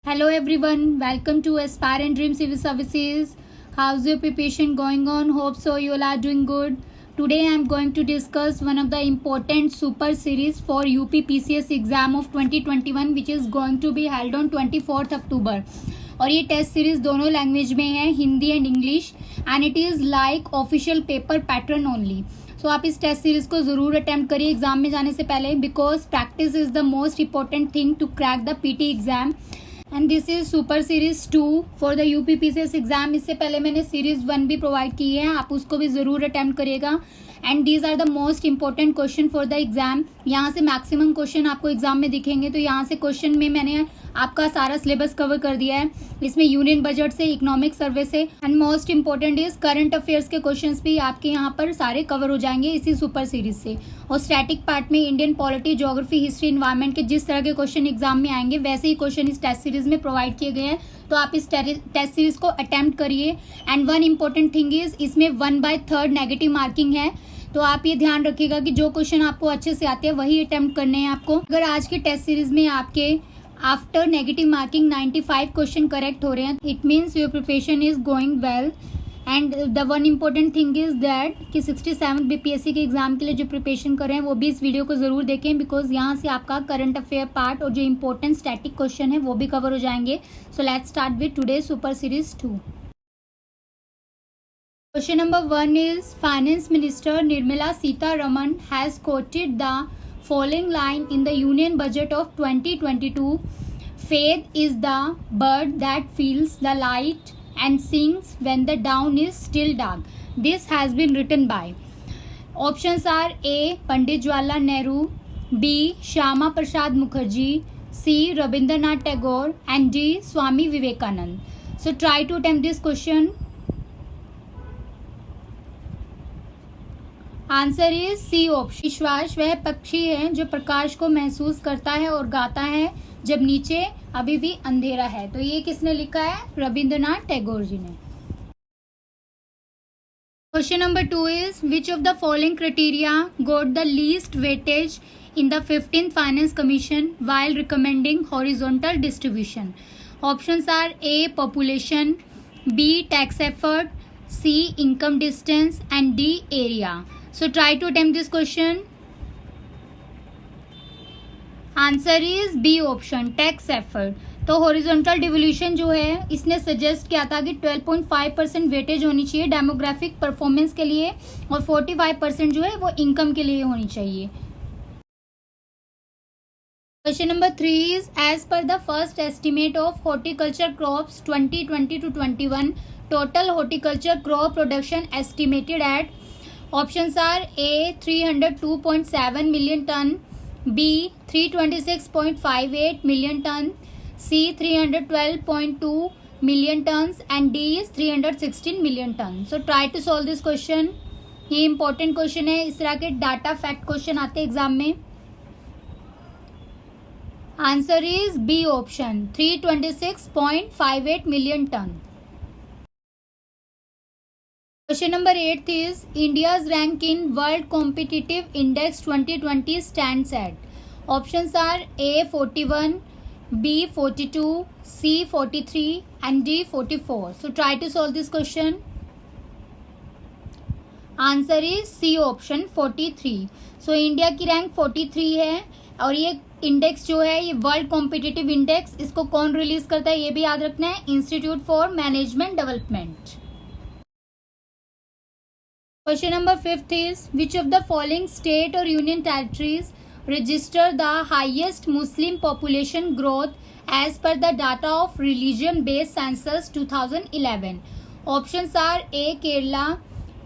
Hello everyone, welcome to Aspire and Dream Civil Services. How's your preparation going on? Hope so you all are doing good. Today I am going to discuss one of the important super series for UP PCS exam of 2021 which is going to be held on 24th October. और ये test series दोनों language में है, Hindi and English, and it is like official paper pattern only. So आप इस test series को ज़रूर attempt करिए एग्जाम में जाने से पहले, because practice is the most important thing to crack the PT exam. And this is super series 2 for the UP PCS exam. इससे पहले मैंने सीरीज 1 भी प्रोवाइड की है, आप उसको भी ज़रूर अटेम्प्ट करिएगा. And these are the most important question for the exam. यहाँ से मैक्सिमम क्वेश्चन आपको एग्जाम में दिखेंगे. तो यहाँ से क्वेश्चन में मैंने आपका सारा सिलेबस कवर कर दिया है. इसमें यूनियन बजट से, इकोनॉमिक सर्वे से, and most important is current affairs के क्वेश्चंस भी आपके यहाँ पर सारे कवर हो जाएंगे इसी सुपर सीरीज से. और स्टैटिक पार्ट में Indian polity, geography, history, environment के जिस तरह के क्वेश्चन एग्जाम में आएंगे वैसे ही क्वेश्चन इस टेस्ट सीरीज में प्रोवाइड किए गए हैं. तो आप इस टेस्ट सीरीज को अटेम्प्ट करिए. And one important thing is इसमें 1/3 नेगेटिव मार्किंग है. तो आप ये ध्यान रखिएगा कि जो क्वेश्चन आपको अच्छे से आते हैं वही अटेम्प्ट करने हैं आपको. अगर आज के टेस्ट सीरीज में आपके after negative marking 95 question correct हो रहे हैं, it means your preparation is going well. And the one important thing is that कि 67 बीपीएससी के एग्जाम के लिए जो प्रिपरेशन कर रहे हैं वो भी इस वीडियो को जरूर देखें, बिकॉज यहाँ से आपका करंट अफेयर पार्ट और जो इंपॉर्टेंट स्टैटिक क्वेश्चन है वो भी कवर हो जाएंगे. So let's start with today super series 2. Question number 1 is Finance Minister Nirmala Sitharaman has quoted the following line in the Union Budget of 2022. Faith is the bird that feels the light and sings when the dawn is still dark. This has been written by. Options are A. Pandit Jawaharlal Nehru, B. Shyama Prasad Mukherjee, C. Rabindranath Tagore, and D. Swami Vivekanand. So try to attempt this question. Answer is C option. विश्वास वह पक्षी है जो प्रकाश को महसूस करता है और गाता है जब नीचे अभी भी अंधेरा है. तो ये किसने लिखा है? रविंद्रनाथ टैगोर जी ने. Question number 2 is which of the following criteria got the least weightage in the 15th finance commission while recommending horizontal distribution. Options are A. Population, B. Tax effort, C. Income distance, and D. Area. So try to attempt this question. Answer is B option, tax effort. तो horizontal devolution जो है इसने suggest किया था कि 12.5% weightage होनी चाहिए demographic performance के लिए और 45% जो है वो इनकम के लिए होनी चाहिए. Question number 3 is as per the first estimate of horticulture crops 2020 to 21, total horticulture crop production estimated at. Options are A. 302.7 million ton, B. 326.58 million ton, C. 312.2 million tons, and D is 316 million ton. So try to solve this question. ये important question है. इस तरह के data fact question आते हैं exam में. Answer is B option, 326.58 million ton. Question number 8 is India's rank in World Competitive Index 2020 stands at. Options are A. 41, B. 42, C. 43, and D. 44. So try to solve this question. Answer is C option, 43. So India की rank 43 है और ये index जो है ये world competitive index, इसको कौन release करता है ये भी याद रखना है, institute for management development. Question number 5 is which of the following state or union territories register the highest Muslim population growth as per the data of religion based census 2011. Options are A. Kerala,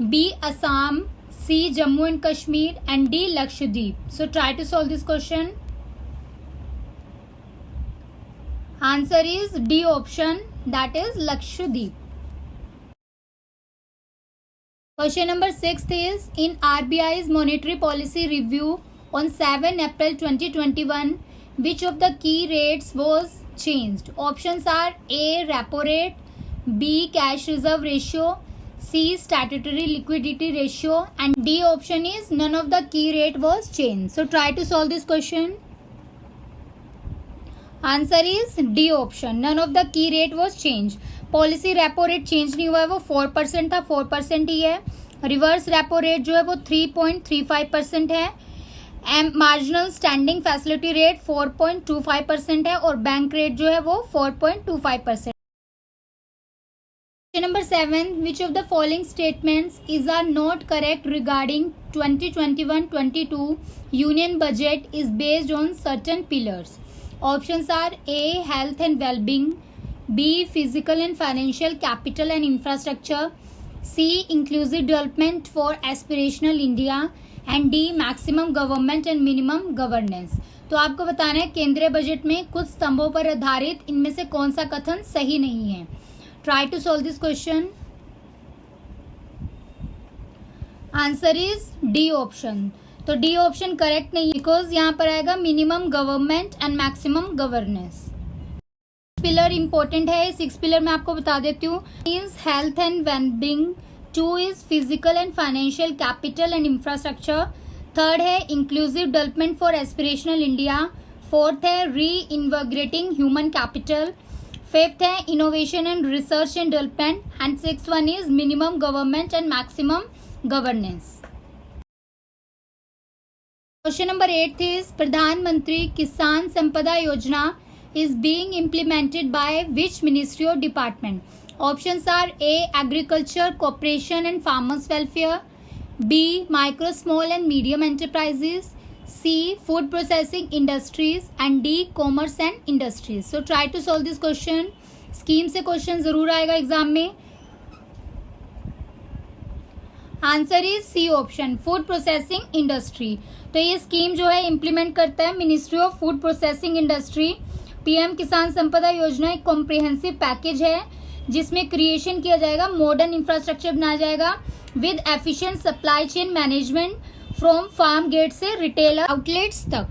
B. Assam, C. Jammu and Kashmir, and D. Lakshadweep. So try to solve this question. Answer is D option, that is Lakshadweep. Question number 6 is in RBI's monetary policy review on 7 April 2021, which of the key rates was changed? Options are A. repo rate, B. cash reserve ratio, C. statutory liquidity ratio, and D option is none of the key rate was changed. So try to solve this question. Answer is D option, none of the key rate was change. Policy repo rate change नहीं हुआ है, वो 4% था, 4% ही है। Reverse repo rate जो है वो 3.35% है। मार्जिनल स्टैंडिंग फैसिलिटी रेट 4.25% है और बैंक रेट जो है वो 4.25%। Question number 7. Which of the following statements are not correct regarding 2021-22 Union Budget is based on certain pillars? Options are A. Health and well-being, B. Physical and financial capital and infrastructure, C. Inclusive development for aspirational India, and D. Maximum government and minimum governance. तो आपको बताना है केंद्रीय budget में कुछ स्तंभों पर आधारित इनमें से कौन सा कथन सही नहीं है। Try to solve this question. Answer is D option. तो डी ऑप्शन करेक्ट नहीं, बिकॉज यहाँ पर आएगा minimum government and maximum governance. Pillar important है, 6 पिलर मैं आपको बता देती हूँ। Is health and wellbeing, 2 is physical and financial capital and infrastructure, 3rd है inclusive development for aspirational India, 4th है री इन्वर्गेटिंग ह्यूमन कैपिटल, 5th है innovation and research and development, and 6th one is minimum government and maximum governance. Question number 8 is प्रधानमंत्री किसान संपदा योजना is being implemented by which ministry or department? Options are A. Agriculture, Cooperation and Farmers Welfare, B. Micro, Small and Medium Enterprises, C. Food Processing Industries, and D. Commerce and Industries. So try to solve this question. Scheme से question जरूर आएगा exam में। Answer is C option, food processing industry. तो ये scheme जो है implement करता है ministry of food processing industry. PM Kisan Sampada योजना एक कॉम्प्रिहेंसिव पैकेज है जिसमें क्रिएशन किया जाएगा, मॉडर्न इंफ्रास्ट्रक्चर बनाया जाएगा with efficient supply chain management from farm gate से रिटेलर आउटलेट्स तक।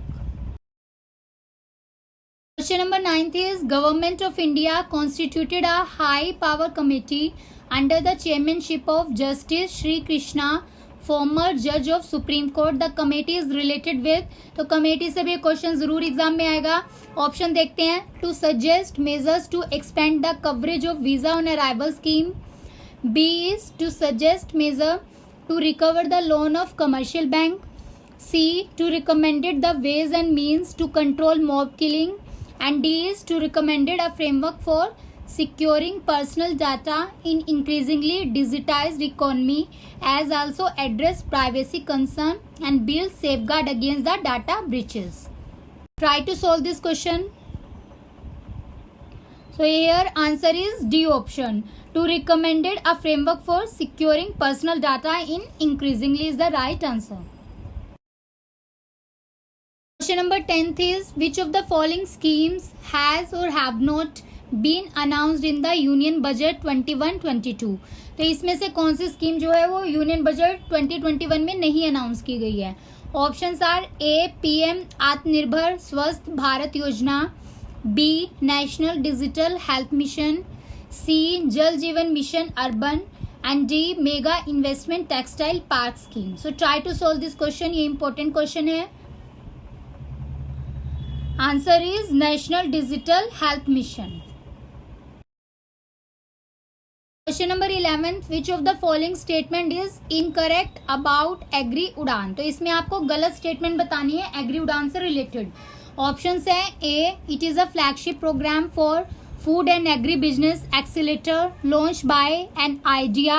Question number 9 is government of India constituted a high power committee under the chairmanship of justice Shri Krishna, former जज of supreme court. The committee is related with, तो committee से भी question जरूर exam में आएगा। Option देखते हैं, to suggest measures to expand the coverage of visa on arrival scheme, B is to suggest major to recover the loan of commercial bank, C to recommended the ways and means to control mob killing, and D is to recommended a framework for securing personal data in increasingly digitized economy as also address privacy concern and build safeguard against the data breaches. Try to solve this question. So here answer is D option, to recommended a framework for securing personal data in increasingly is the right answer. Question number 10 is which of the following schemes has or have not been announced in the union budget 21-22। तो इसमें से कौन सी scheme जो है वो union budget 2021 में नहीं announce की गई है। Options are A. पीएम आत्मनिर्भर Swasth Bharat Yojana, B. National digital health mission, C. Jal Jeevan mission urban, and D. Mega investment textile park scheme. So try to solve this question, ये इंपॉर्टेंट क्वेश्चन है। Answer is national digital health mission. Question number 11, which of the following statement is incorrect about agri Udan. तो इसमें आपको गलत statement बतानी है agree Udan से related. Options है A. It is a flagship programme for food and agri business accelerator launch by an idea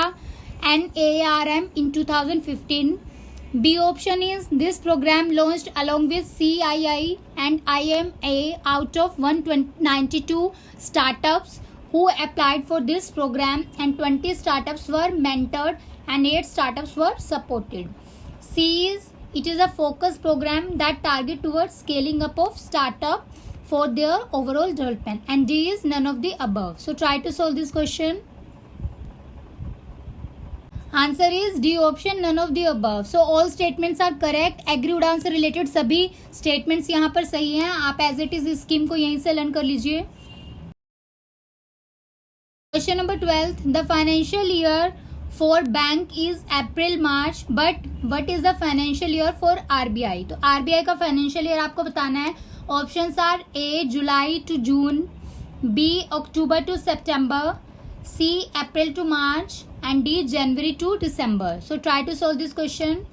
and ARM in 2015. B option is this program launched along with CII and IMA out of 192 startups who applied for this program, and 20 startups were mentored and 8 startups were supported. C is it is a focus program that target towards scaling up of startup for their overall development, and D is none of the above. So try to solve this question. Answer is D option, none of the above. So all statements are correct. Agri Udan से related सभी statements यहाँ पर सही हैं। आप as it is scheme को यहीं से लर्न कर लीजिए। Question number 12, the financial year for bank is April March, but what is the financial year for RBI। तो RBI का फाइनेंशियल ईयर आपको बताना है। Options are A. July to June, B. October to September, C. April to March, and D. January to December. So try to solve this question.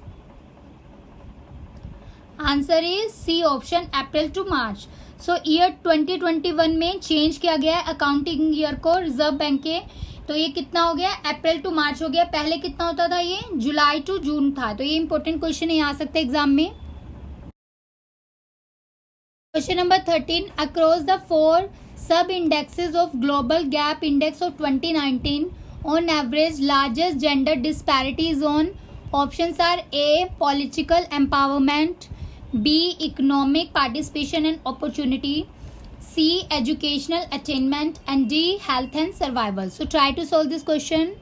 Answer is C option, April to March. So year 2021 में change किया गया है accounting year को Reserve Bank के. तो ये कितना हो गया, अप्रैल टू मार्च हो गया. पहले कितना होता था, ये जुलाई टू जून था. तो ये इंपॉर्टेंट क्वेश्चन है, आ सकता है एग्जाम में. Question number 13. Across the 4 sub indexes of global gap index of 2019 on average largest gender disparities on. Options are A. Political empowerment, B. Economic participation and opportunity, C. Educational attainment, and D. Health and survival. So try to solve this question.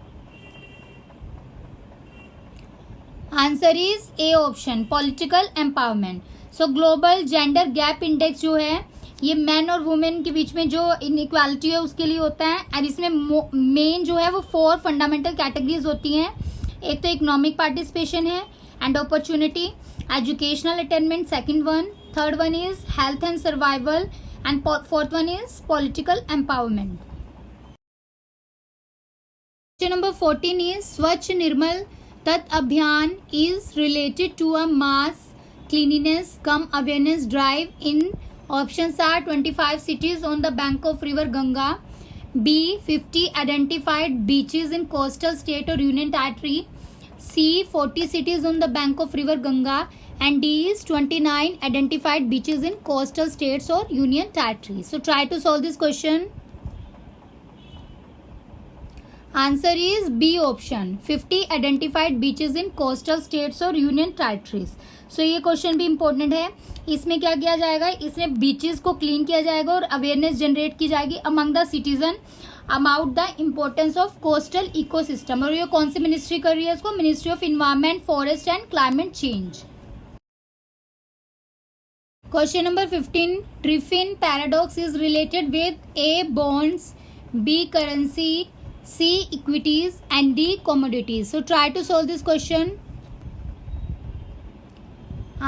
Answer is A option, political empowerment. So global gender gap index जो है ये man और women के बीच में जो inequality है उसके लिए होता है. और इसमें मेन जो है वो 4 फंडामेंटल कैटेगरीज होती हैं. एक तो इकोनॉमिक पार्टिसिपेशन है and opportunity, educational attainment, second one, third one is health and survival, and fourth one is political empowerment. Question number 14 is Swachh Nirmal Tat Abhiyan is related to a mass cleanliness cum awareness drive in. Options are 25 cities on the bank of river Ganga, B. 50 identified beaches in coastal state or union territory, C. 40 cities on the bank of river Ganga, and D is 29 identified beaches in coastal states or union territories. So try to solve this question. Answer is B option, 50 identified beaches in coastal states or union territories. So ये question भी important है. इसमें क्या किया जाएगा, इसमें beaches को clean किया जाएगा और अवेयरनेस जनरेट की जाएगी among the citizen about the importance of coastal ecosystem. और ये कौन सी मिनिस्ट्री कर रही है इसको, ministry of environment, forest and climate change. Question number 15. Triffin paradox is related with A. bonds, B. currency, C. equities, and D. commodities. So try to solve this question.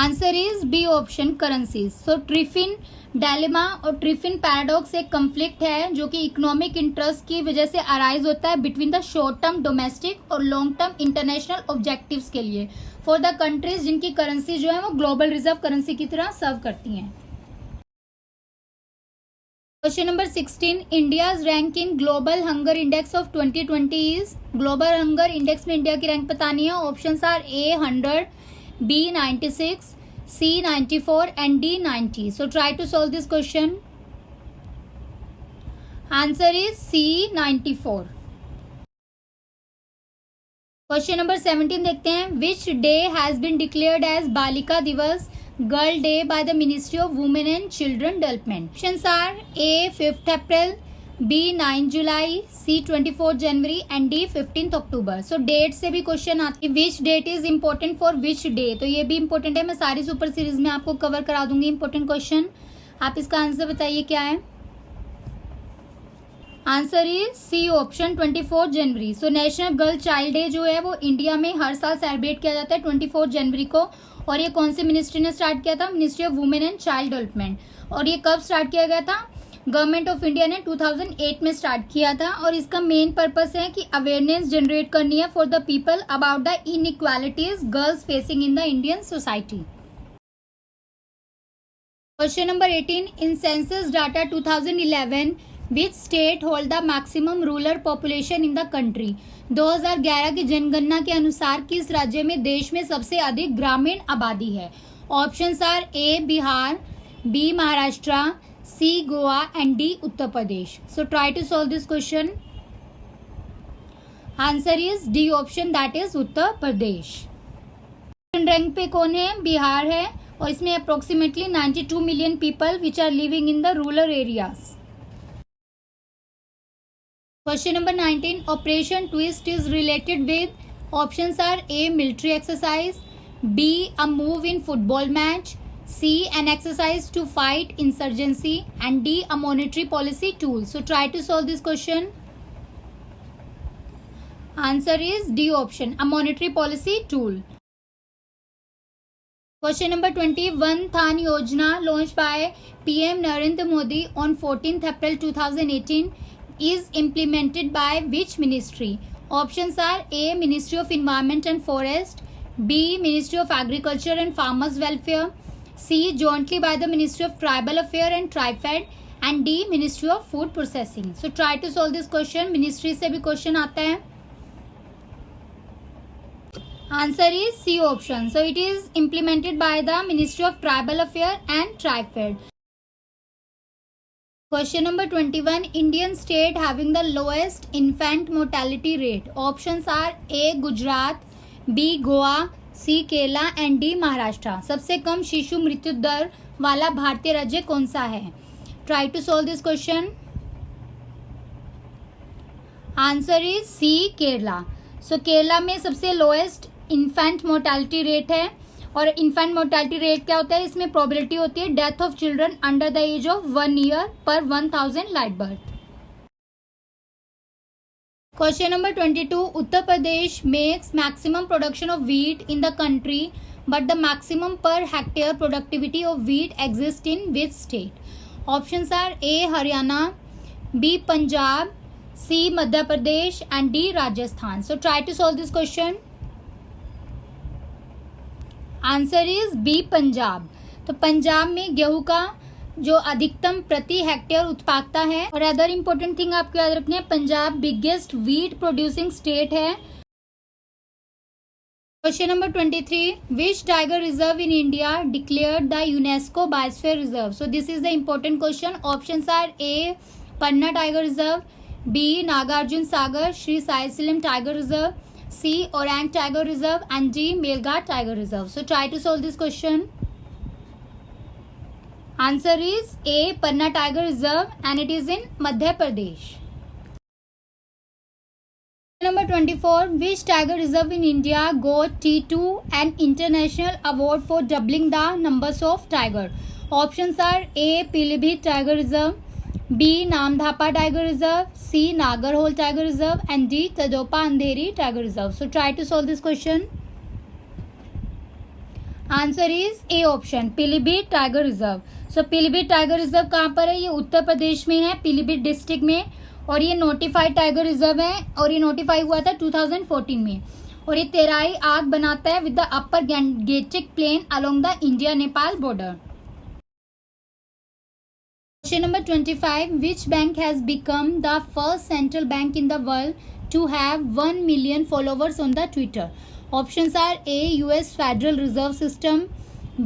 Answer is B option, currencies. So Triffin dilemma और Triffin paradox एक conflict है जो कि economic interest की वजह से arise होता है between the short term domestic और लॉन्ग टर्म इंटरनेशनल ऑब्जेक्टिव्स के लिए फॉर द कंट्रीज जिनकी करेंसी जो है वो ग्लोबल रिजर्व करेंसी की तरह सर्व करती हैं. Question number 16. India's rank in global hunger index of 2020 is. Global hunger index में इंडिया की रैंक बतानी है. Options are A 100, B 96, C 94, and D 90. So try to solve this question. Answer is C 94. Question number 17 देखते हैं. Which day has been declared as Balika Diwas girl day by the ministry of women and children development. Options are A 5th April, B 9 July, C 24 January, and D 15 October. So date से भी question आती है. Which date is important for which day. तो ये भी important है. मैं सारी सुपर सीरीज में आपको कवर करा दूंगी इम्पोर्टेंट क्वेश्चन. आप इसका आंसर बताइए क्या है. Answer is C option, 24 January. So national girl child day जो है वो इंडिया में हर साल सेलिब्रेट किया जाता है 24 जनवरी को. और ये कौन सी मिनिस्ट्री ने स्टार्ट किया था, ministry of women and child development. और ये कब स्टार्ट किया गया था, गवर्नमेंट ऑफ इंडिया ने 2008 में स्टार्ट किया था. और इसका मेन पर्पस है कि अवेयरनेस जनरेट करनी है for the people about the inequalities girls facing in the Indian society. Question number 18. In census data 2011 which state hold the maximum rural population in the country. 2011 की जनगणना के अनुसार किस राज्य में देश में सबसे अधिक ग्रामीण आबादी है. Options are A Bihar, B Maharashtra, C Goa, and D Uttar Pradesh. So try to solve this question. Answer is D option, that is Uttar Pradesh. Rank पे कौन है, बिहार है. और इसमें approximately 92 million people which are living in the rural areas. Question number 19. Operation Twist is related with. Options are A military exercise, B a move in football match, C an exercise to fight insurgency, and D a monetary policy tool. So try to solve this question. Answer is D option, a monetary policy tool. Question number 20. One Dhan Yojana launched by PM Narendra Modi on 14th April 2018 is implemented by which ministry? Options are A. Ministry of Environment and Forest, B. Ministry of Agriculture and Farmers Welfare, C. Jointly by the Ministry of Tribal Affairs and TriFed, and D. Ministry of Food Processing. So try to solve this question. Ministry से भी question आता है. Answer is C option. So it is implemented by the Ministry of Tribal Affairs and TriFed. Question number 21. Indian state having the lowest infant mortality rate. Options are A. Gujarat, B. Goa, C. Kerala and D. Maharashtra. सबसे कम शिशु मृत्यु दर वाला भारतीय राज्य कौन सा है? Try to solve this question. Answer is C. Kerala. So Kerala में सबसे लोएस्ट इन्फेंट मोर्टैलिटी रेट है. और इन्फेंट मोर्टैलिटी रेट क्या होता है? इसमें प्रोबेबिलिटी होती है death of children under the age of 1 year per 1000 live birth. Question number 22. Uttar Pradesh makes maximum production of wheat in the country but the maximum per hectare productivity of wheat exist in which state? Options are A. Haryana, B. Punjab, C. Madhya Pradesh and D. Rajasthan. So try to solve this question. Answer is B. Punjab. तो पंजाब में गेहूं का जो अधिकतम प्रति hectare उत्पादकता है. और अदर इंपॉर्टेंट थिंग आपको याद रखनी है, Punjab biggest wheat producing state है. Question number 23. Which tiger reserve in India declared the UNESCO biosphere reserve? So this is the important question. Options are A. Panna tiger reserve, B. Nagarjuna Sagar Srisailam tiger reserve, C. Orang Tiger Reserve and D. Melghat Tiger Reserve. So try to solve this question. Answer is A. Panna Tiger Reserve and it is in Madhya Pradesh. Number 24. Which tiger reserve in India got T2 an international award for doubling the numbers of tiger? Options are A. Pilibhit Tiger Reserve, B. Namdhapa Tiger Reserve, C. Nagarhole Tiger Reserve and D. Tadopa Andheri Tiger Reserve. So try to solve this question. Answer is A option, Pilibhit Tiger Reserve. So Pilibhit Tiger Reserve कहाँ पर है? ये उत्तर प्रदेश में है, Pilibhit district में. और ये notified tiger reserve है और ये नोटिफाई हुआ था 2014 में. और ये तेराई आग बनाता है with the upper Gangetic plain along the India Nepal border. Question number 25. Which bank has become the first central bank in the world to have 1 million followers on the Twitter? Options are A. US Federal Reserve System,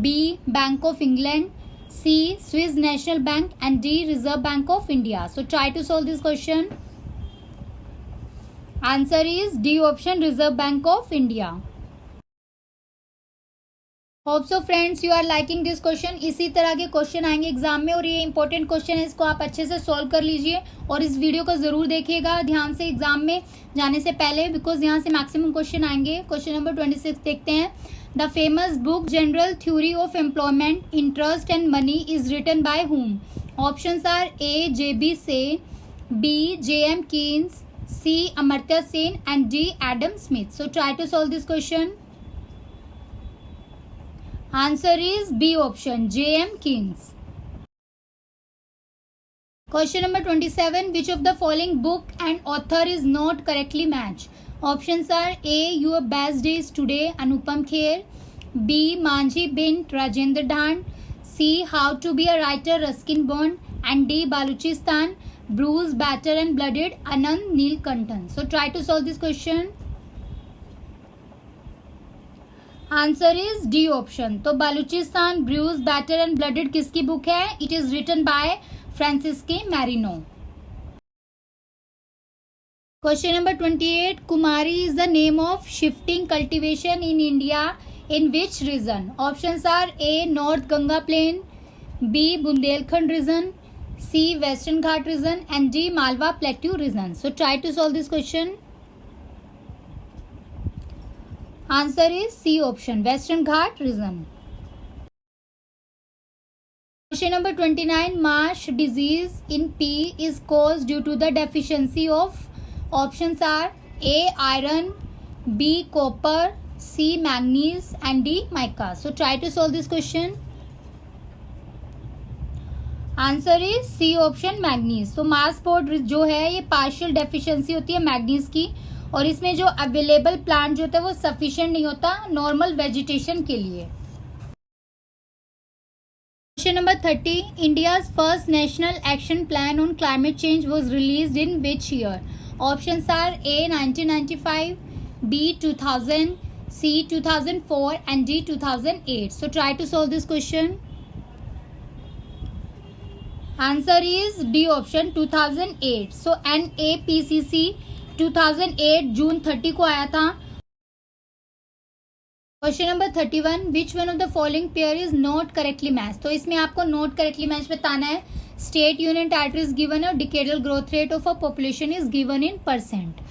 B. Bank of England, C. Swiss National Bank and D. Reserve Bank of India. So try to solve this question. Answer is D option, Reserve Bank of India. Hope so friends you are liking this question. इसी तरह के question आएंगे exam में और ये important question है, इसको आप अच्छे से सॉल्व कर लीजिए और इस वीडियो को जरूर देखिएगा ध्यान से एग्जाम में जाने से पहले, बिकॉज यहाँ से मैक्सिमम क्वेश्चन आएंगे. क्वेश्चन नंबर 26 देखते हैं. The famous book general theory of employment, interest and money is written by whom? Options are A. J.B. Say, B. J.M. Keynes, C. Amartya Sen and D. Adam Smith. So try to solve this question. Answer is B option, J.M. Keynes. Question number 27. Which of the following book and author is not correctly matched? Options are A. Your Best Days Today, Anupam Kher, B. Manjhi Bint Rajendra Dhand, C. How to Be a Writer Ruskin Bond and D. Baluchistan, Bruised, Battered and Blooded, Anand Neelkantan. So try to solve this question. Answer is D option. तो Balochistan bruise batter and blooded किसकी book है? It is written by Francesca Marino. Question number 28. Kumari is the name of shifting cultivation in India in which region? Options are A. North Ganga plain, B. Bundelkhand region, C. Western Ghat region and D. Malwa plateau region. So try to solve this question. Answer is C option, Western Ghat region. Question number 29. Marsh disease in P is caused due to the deficiency of. Options are A. Iron, B. Copper, C. Manganese, and D. Mica. So try to solve this question. Answer is C option manganese. तो मास spot जो है ये partial deficiency होती है manganese की, और इसमें जो अवेलेबल प्लांट जो होता है वो सफिशिएंट नहीं होता नॉर्मल वेजिटेशन के लिए. Question number 30. India's first national action plan on climate change was released in which year? Options are A 1995, B 2000, C 2004 and D 2008. So try to solve this question. Answer is D option 2008. So NAPCC 2008 जून 30 को आया था. Question number 31. Which one of the following pair is not correctly match? तो इसमें आपको not correctly match बताना है. State union territory is given और decadal growth rate of a population is given in percent.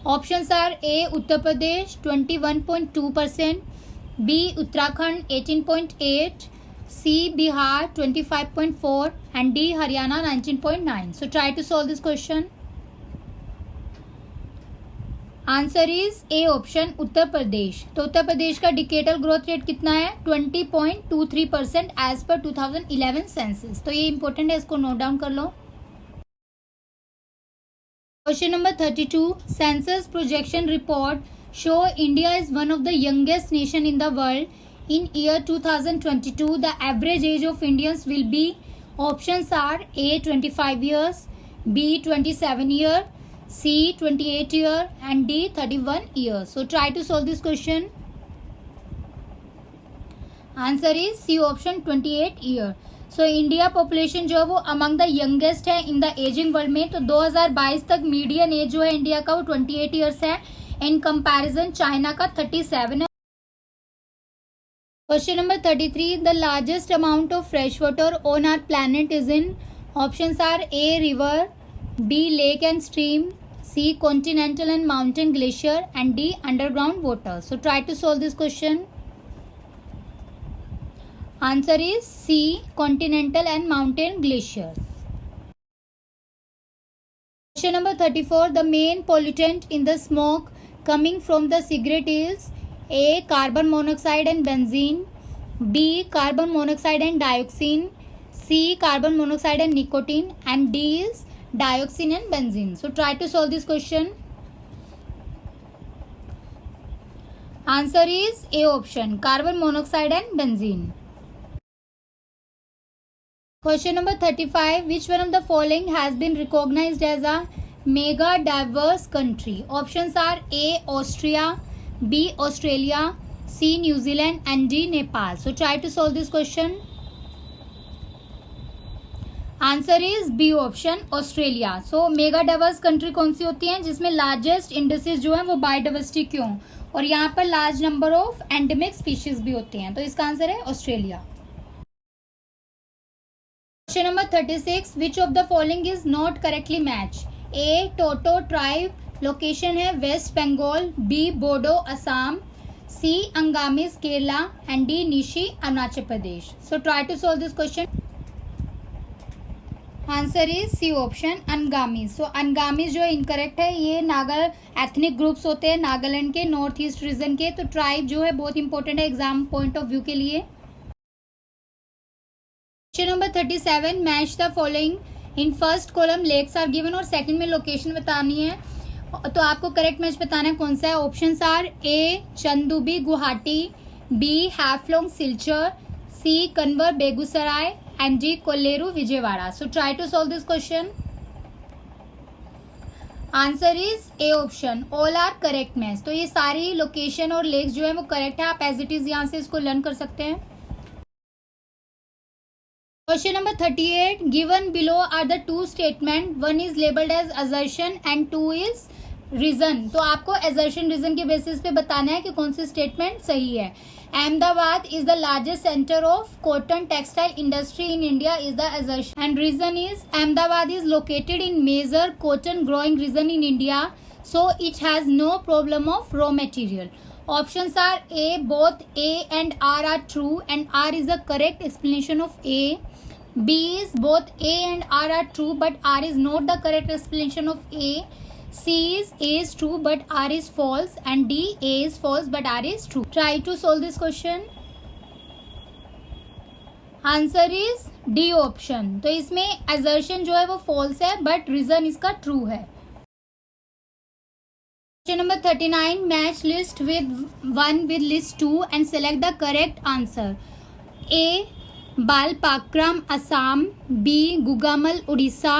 Options are A Uttar Pradesh 21.2%, B Uttarakhand 18.8%, C. Bihar 25.4 and D. Haryana 19.9. So try to solve this question. Answer is A option Uttar Pradesh. तो उत्तर प्रदेश का डिकेटल growth rate कितना है? 20.23% as per 2011 census. तो ये important है, इसको note down कर लो. Question number 32. Census projection report show India is one of the youngest nation in the world. In year 2022, the average age of Indians will be, options are A 25 years, B 27 years, C 28 years and D 31 years. So try to solve this question. Answer is C option 28 year. So India population जो है वो among the youngest है in the aging world में. तो 2022 तक median as जो है India का वो 28 years है. इन कंपैरिजन चाइना का 37 है. Question number 33. The largest amount of fresh water on our planet is in, options are A river, B lake and stream, C continental and mountain glacier and D underground water. So try to solve this question. Answer is C continental and mountain glacier. Question number 34. The main pollutant in the smoke coming from the cigarette is A. Carbon monoxide and benzene, B. Carbon monoxide and dioxin, C. Carbon monoxide and nicotine and D is dioxin and benzene. So try to solve this question. Answer is A option carbon monoxide and benzene. Question number 35. Which one of the following has been recognized as a mega diverse country? Options are A. Austria, B. Australia, C. New Zealand and D. Nepal. So try to solve this question. Answer is B option Australia. So mega diverse country कौन सी होती है जिसमें largest industries जो है वो biodiversity क्यों, और यहाँ पर large number of endemic species भी होते हैं. तो इसका आंसर है Australia. Question number 36. Which of the following is not correctly match? A Toto tribe, location है West Bengal, B Bodo Assam, C Angamis Kerala and D Nishi Arunachal Pradesh. So try to solve this question. Answer is C option Angamis. So Angamis जो incorrect है, ये Naga ethnic groups होते हैं नागालैंड के north east region के. तो tribe जो है बहुत इंपॉर्टेंट है एग्जाम पॉइंट ऑफ व्यू के लिए. Question number 37. Match the following. In first column lakes are given और सेकंड में लोकेशन बतानी है. तो आपको करेक्ट मैच बताना है कौन सा है. Options are A Chandubi Guwahati, B Haflong Silchar, C Kanwar Begusarai and D Kolleru Vijayawada. So try to solve this question. Answer is A option all are correct match. तो ये सारी लोकेशन और लेक्स जो है वो करेक्ट है. आप एज इट इज यहाँ से इसको लर्न कर सकते हैं. Question number 38. Given below are the two statement. One is labeled as assertion and two is reason. तो आपको assertion reason के बेसिस पे बताना है कि कौन सी स्टेटमेंट सही है. Ahmedabad is the largest center of cotton textile industry in India is the assertion, and reason is Ahmedabad is located in major cotton growing region in India, so it has no problem of raw material. Options are A. Both A and R are true and R is the correct explanation of A. B is both A and R are true but R is not the correct explanation of A. C is A is true but R is false, and D A is false but R is true. Try to solve this question. Answer is D option. तो इसमें assertion जो है वो false है but reason इसका true है. Question number 39. Match list with 1 with list 2 and select the correct answer. A. Balpakram Assam, B. Gugamal Orissa,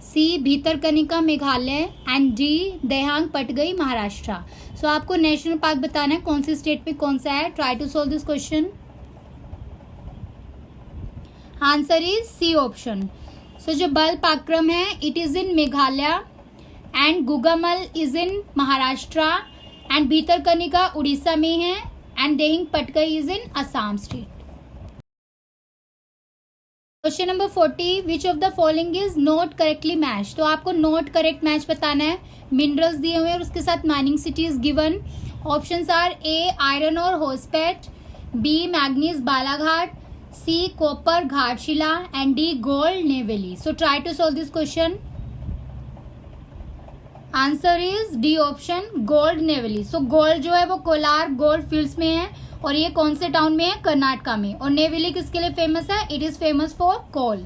C. Bhitarkanika Meghalaya and D. Dehing Patkai Maharashtra. So आपको national park बताना है कौन सी स्टेट पे कौन सा है. Try to solve this question. Answer is C option. So जो बालपाक्रम है it is in Meghalaya and Gugamal is in Maharashtra and Bhitarkanika Orissa में है and Dehing Patkai is in Assam state. Question number 40. Which of the following is not correctly match. तो आपको not correct match बताना है. Minerals दिए हुए हैं और उसके साथ mining cities given. Options are A iron और Hospet, B manganese Balaghat, C copper Ghatshila and D gold Neyveli. So try to solve this question. Answer is D option gold Neyveli. So gold जो है वो कोलार गोल्ड फील्ड्स में है और ये कौन से टाउन में है, कर्नाटका में. और नेवेली किसके लिए फेमस है, it is famous for coal.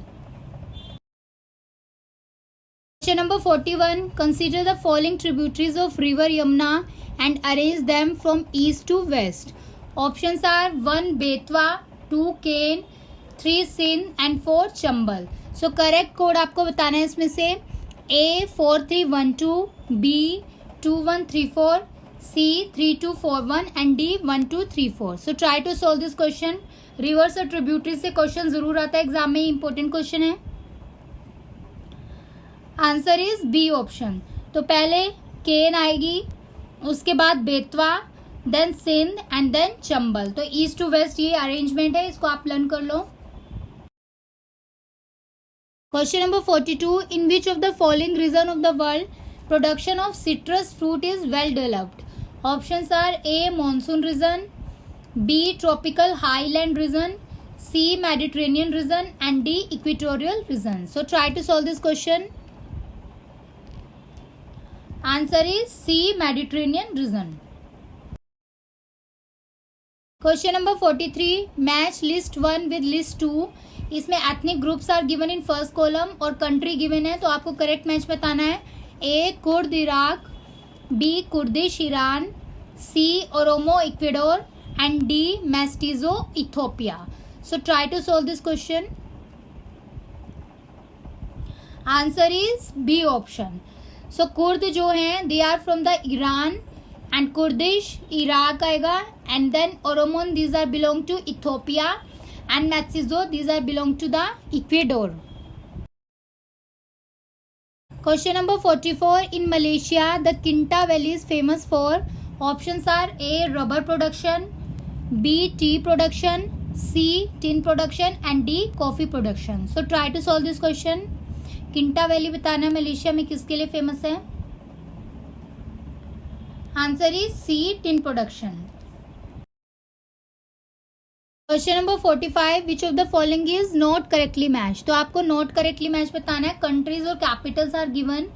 Question number 41. Consider the following tributaries of river Yamuna and arrange them from east to west. Options are 1 Betwa, 2 Ken, 3 Sindh and 4 Chambal. So correct code आपको बताना है इसमें से. A 4312, B 2134, C 3241 and D 1234. So try to solve this question. Rivers और tributary से question जरूर आता है एग्जाम में, इंपॉर्टेंट क्वेश्चन है. Answer is B option. तो पहले केन आएगी, उसके बाद Betwa, then Sindh and then Chambal. तो ईस्ट टू वेस्ट ये अरेंजमेंट है, इसको आप लर्न कर लो. Question number 42. In which of the following region of the world production of citrus fruit is well developed? Options are A monsoon region, B tropical highland region, C Mediterranean region and D equatorial region. So try to solve this question. Answer is C Mediterranean region. Question number 43. Match list 1 with list 2. इसमें ethnic groups are given in first column और country given है. तो आपको correct match बताना है. A Kurd Iraq, B Kurdish Iran, C Oromo Ecuador and D Mestizo Ethiopia. So try to solve this question. Answer is B option. So Kurd जो हैं they are from the Iran and Kurdish Iraq आएगा and then Oromo these are belong to Ethiopia and Mestizo, these are belong to the Ecuador. Question number 44. In Malaysia, the Kinta Valley is famous for. Options are A rubber production, B tea production, C tin production and D coffee production. So try to solve this question. Kinta Valley बताना Malaysia में किसके लिए famous है. Answer is C tin production. Question number 45. Which of the following is not correctly match. तो आपको not correctly match बताना है. Countries और capitals are given.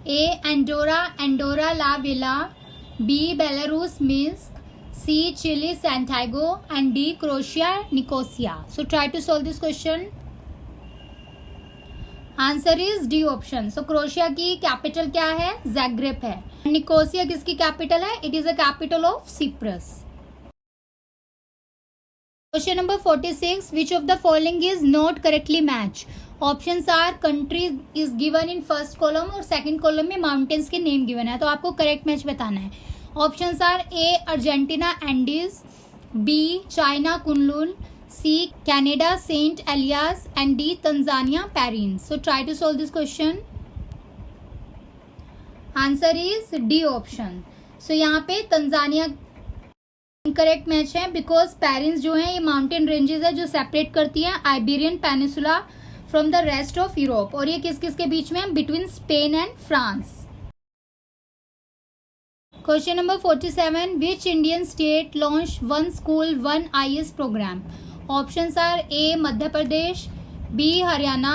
A Andorra la Vella, B Belarus Minsk, C Chile Santiago and D Croatia Nicosia. So try to solve this question. Answer is D option. So Croatia की capital क्या है, Zagreb है. Nicosia किसकी capital है, it is a capital of Cyprus. Question number 46. Which of the following is not correctly matched? Options are country is given in first column और second column में mountains के name given है. तो आपको correct match बताना है. Options are A Argentina Andes, B China Kunlun, C Canada Saint Elias and D Tanzania Parins. So try to solve this question. Answer is D option. So यहाँ पे Tanzania incorrect match है because पेरिन्स जो है ये mountain ranges है जो separate करती हैं Iberian peninsula from the rest of Europe. और ये किस किस के बीच में है, between Spain and France. Question number 47. Which Indian state launch 1 school 1 IAS program. Options are A Madhya Pradesh, B Haryana,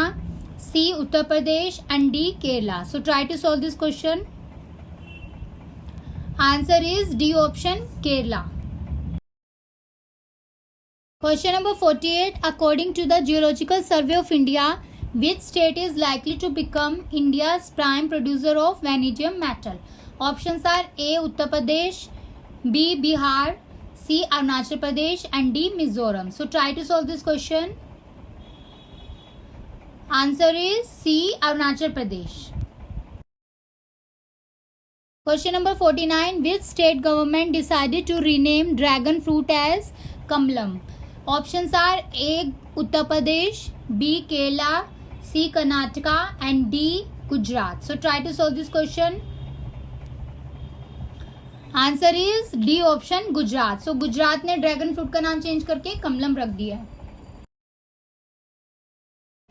C Uttar Pradesh and D Kerala. So try to solve this question. Answer is D option, Kerala. Question number 48. According to the Geological Survey of India, which state is likely to become India's prime producer of vanadium metal? Options are A. Uttar Pradesh, B. Bihar, C. Arunachal Pradesh, and D. Mizoram. So try to solve this question. Answer is C. Arunachal Pradesh. Question number 49. Which state government decided to rename dragon fruit as Kamalam? Options are A. Uttar Pradesh, B. Kerala, C. Karnataka, and D. Gujarat. So try to solve this question. Answer is D option, Gujarat. So Gujarat ने dragon fruit का नाम change करके कमलम रख दिया.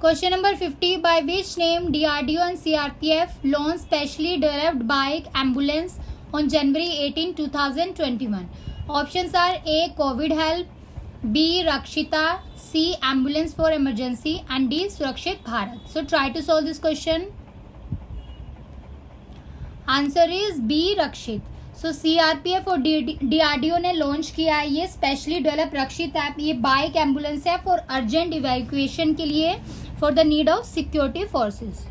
Question number 50. By which name DRDO and CRPF launched specially developed bike ambulance on January 18, 2021? Options are A. COVID Help, B. Rakshita, C. Ambulance for Emergency, and D. Surakshit Bharat. So try to solve this question. Answer is B. Rakshit. So CRPF और DRDO ने launch किया है ये specially develop Rakshit app. ये bike ambulance है for urgent evacuation के लिए for the need of security forces.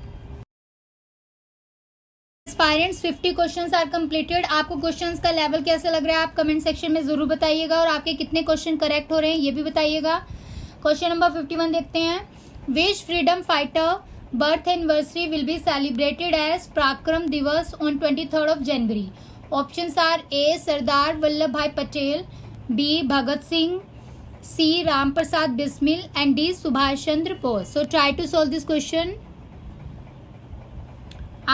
Aspirants 50 questions are completed. आपको क्वेश्चंस का लेवल कैसा लग रहा है आप कमेंट सेक्शन में जरूर बताइएगा और आपके कितने क्वेश्चन करेक्ट हो रहे हैं ये भी बताइएगा. क्वेश्चन नंबर 51 देखते हैं. Which freedom fighter birth anniversary will be celebrated as Parakram Diwas on 23rd of January? Options are A. Sardar Vallabhbhai Patel, B. Bhagat Singh, C. Ram Prasad Bismil, and D. Subhash Chandra Bose. So try to solve this question.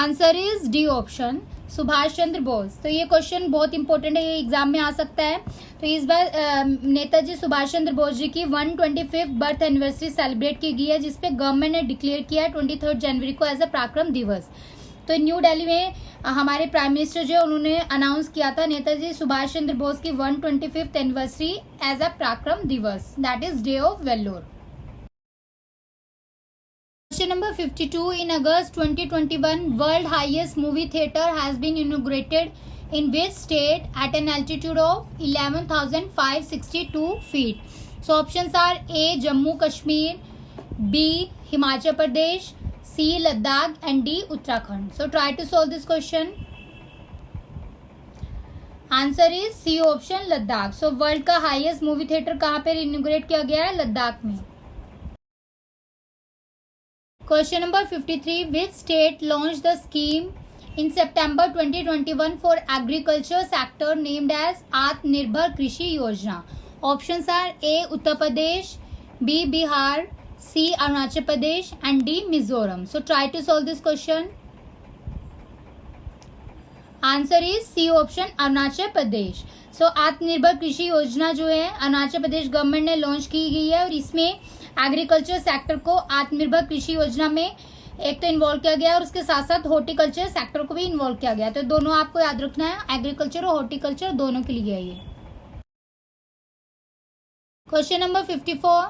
Answer is D option, Subhash Chandra Bose. तो ये question बहुत important है, ये exam में आ सकता है. तो इस बार नेताजी सुभाष चंद्र बोस जी की 125th बर्थ एनिवर्सरी सेलिब्रेट की गई है जिसपे गवर्नमेंट ने डिक्लेयर किया है 23rd जनवरी को एज अ पराक्रम दिवस. तो न्यू दिल्ली में हमारे प्राइम मिनिस्टर जो उन्होंने अनाउंस किया था नेताजी सुभाष चंद्र बोस की 125th एनिवर्सरी एज अ पराक्रम दिवस, that is day of Vellore. Question number 52. In August 2021, world highest movie theater has been inaugurated in which state at an altitude of 11,562 feet? So options are A. Jammu Kashmir, B. Himachal Pradesh, C. Ladakh, and D. Uttarakhand. So try to solve this question. Answer is C option, Ladakh. So world का highest movie theatre कहाँ पे inaugurate किया गया है? लद्दाख में. Question number 53. Which state launched the scheme in September 2021 for agriculture sector named as Atmanirbhar Krishi Yojana? Options are A. Uttar Pradesh, B. Bihar, C. Arunachal Pradesh, and D. Mizoram. So try to solve this question. Answer is C option, Arunachal Pradesh. So आत्मनिर्भर कृषि योजना जो है Arunachal Pradesh government ने launch की गई है और इसमें एग्रीकल्चर सेक्टर को आत्मनिर्भर कृषि योजना में एक तो इन्वॉल्व किया गया और उसके साथ साथ हॉर्टिकल्चर सेक्टर को भी इन्वॉल्व किया गया. तो दोनों आपको याद रखना है, एग्रीकल्चर और हॉर्टिकल्चर दोनों के लिए है ये. Question number 54.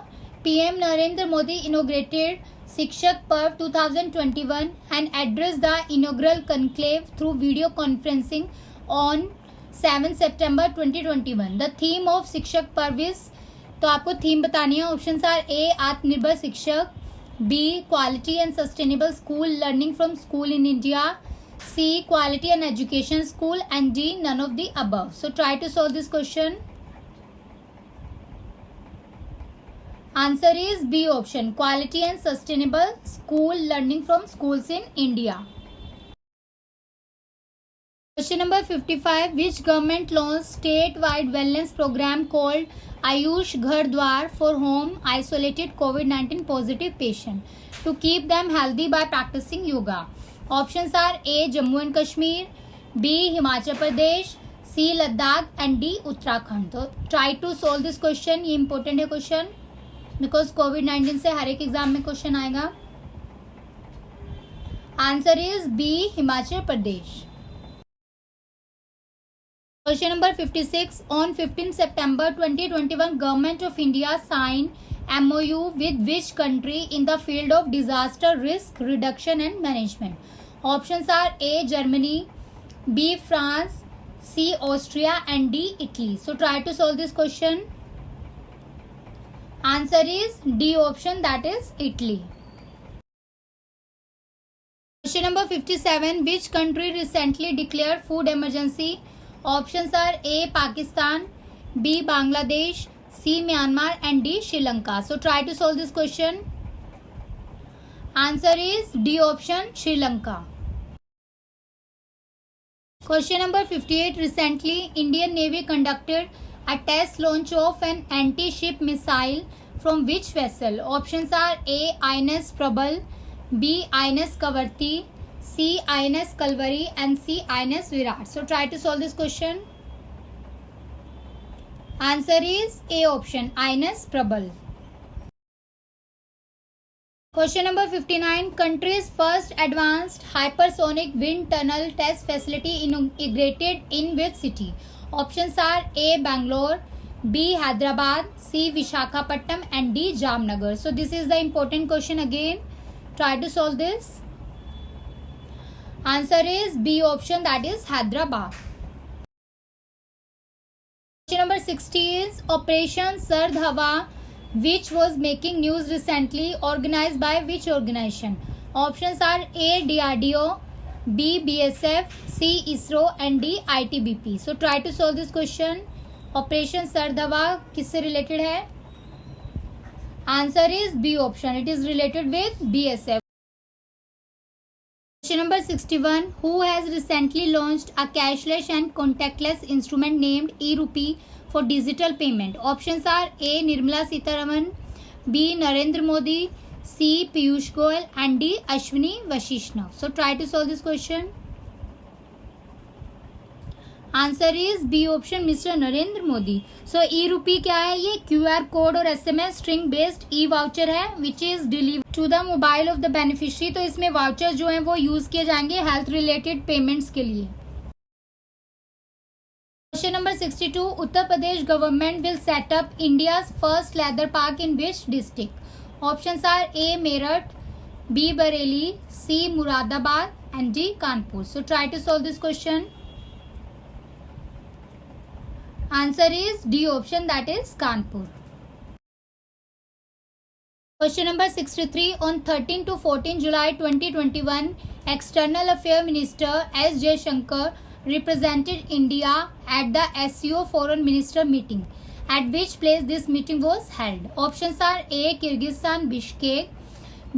PM Narendra Modi inaugurated शिक्षक पर्व 2021 and addressed the inaugural conclave through video conferencing on 7 September 2021. The theme of शिक्षक पर्व is, तो आपको थीम बतानी है. Options are A. आत्मनिर्भर शिक्षक, B. Quality and sustainable school learning from school in India, C. Quality and education school, and D. None of the above. So try to solve this question. Answer is B option, quality and sustainable school learning from schools in India. Question number 55. Which government launched statewide wellness program called Ayush Ghar Dwar for home isolated COVID-19 positive patient to keep them healthy by practicing yoga? Options are A. Jammu and Kashmir, B. Himachal Pradesh, C. Ladakh, and D. Uttarakhand. तो try to solve this question. ये important है question because COVID-19 से हर एक exam में question आएगा. Answer is B. Himachal Pradesh. Question number 56. On 15 September 2021, Government of India signed MOU with which country in the field of disaster risk reduction and management? Options are A. Germany, B. France, C. Austria, and D. Italy. So try to solve this question. Answer is D option, that is Italy. Question number 57. Which country recently declared food emergency? Options are A. Pakistan, B. Bangladesh, C. Myanmar, and D. Sri Lanka. So try to solve this question. Answer is D option, Sri Lanka. Question number 58. Recently, Indian Navy conducted a test launch of an anti-ship missile from which vessel? Options are A. INS Prabal, B. INS Kavarti, C. INS Kalvari, and C. INS Virat. So try to solve this question. Answer is A option, INS Prabal. Question number 59. Country's first advanced hypersonic wind tunnel test facility inaugurated in which city? Options are A. Bangalore, B. Hyderabad, C. Visakhapatnam, and D. Jamnagar. So this is the important question again. Try to solve this. Answer is B option, that is Hyderabad. Question number 60 is Operation Sard Hawa, which was making news recently, organized by which organization? Options are A. DRDO, B. BSF, C. ISRO, and D. ITBP. So try to solve this question. Operation Sard Hawa किससे related है? Answer is B option. It is related with BSF. Question number 61. Who has recently launched a cashless and contactless instrument named e-rupee for digital payment? Options are A. Nirmala Sitharaman, B. Narendra Modi, C. Piyush Goyal, and D. Ashwini Vaishnaw. So try to solve this question. Answer is B option, mister Narendra Modi. So e RUPI क्या है? ये QR code और SMS string based e voucher है which is deliver to the mobile of the beneficiary. तो इसमें voucher जो है वो यूज किए जाएंगे हेल्थ रिलेटेड पेमेंट्स के लिए. Question number 62. Uttar Pradesh government will set up India's first leather park in which district? Options are A. Meerut, B. Bareilly, C. Moradabad, and D. Kanpur. So try to solve this question. Answer is D option, that is Kanpur. Question number 63. On 13 to 14 July 2021, External Affairs Minister S. Jaishankar represented India at the SCO Foreign Minister meeting. At which place this meeting was held? Options are A. Kyrgyzstan Bishkek,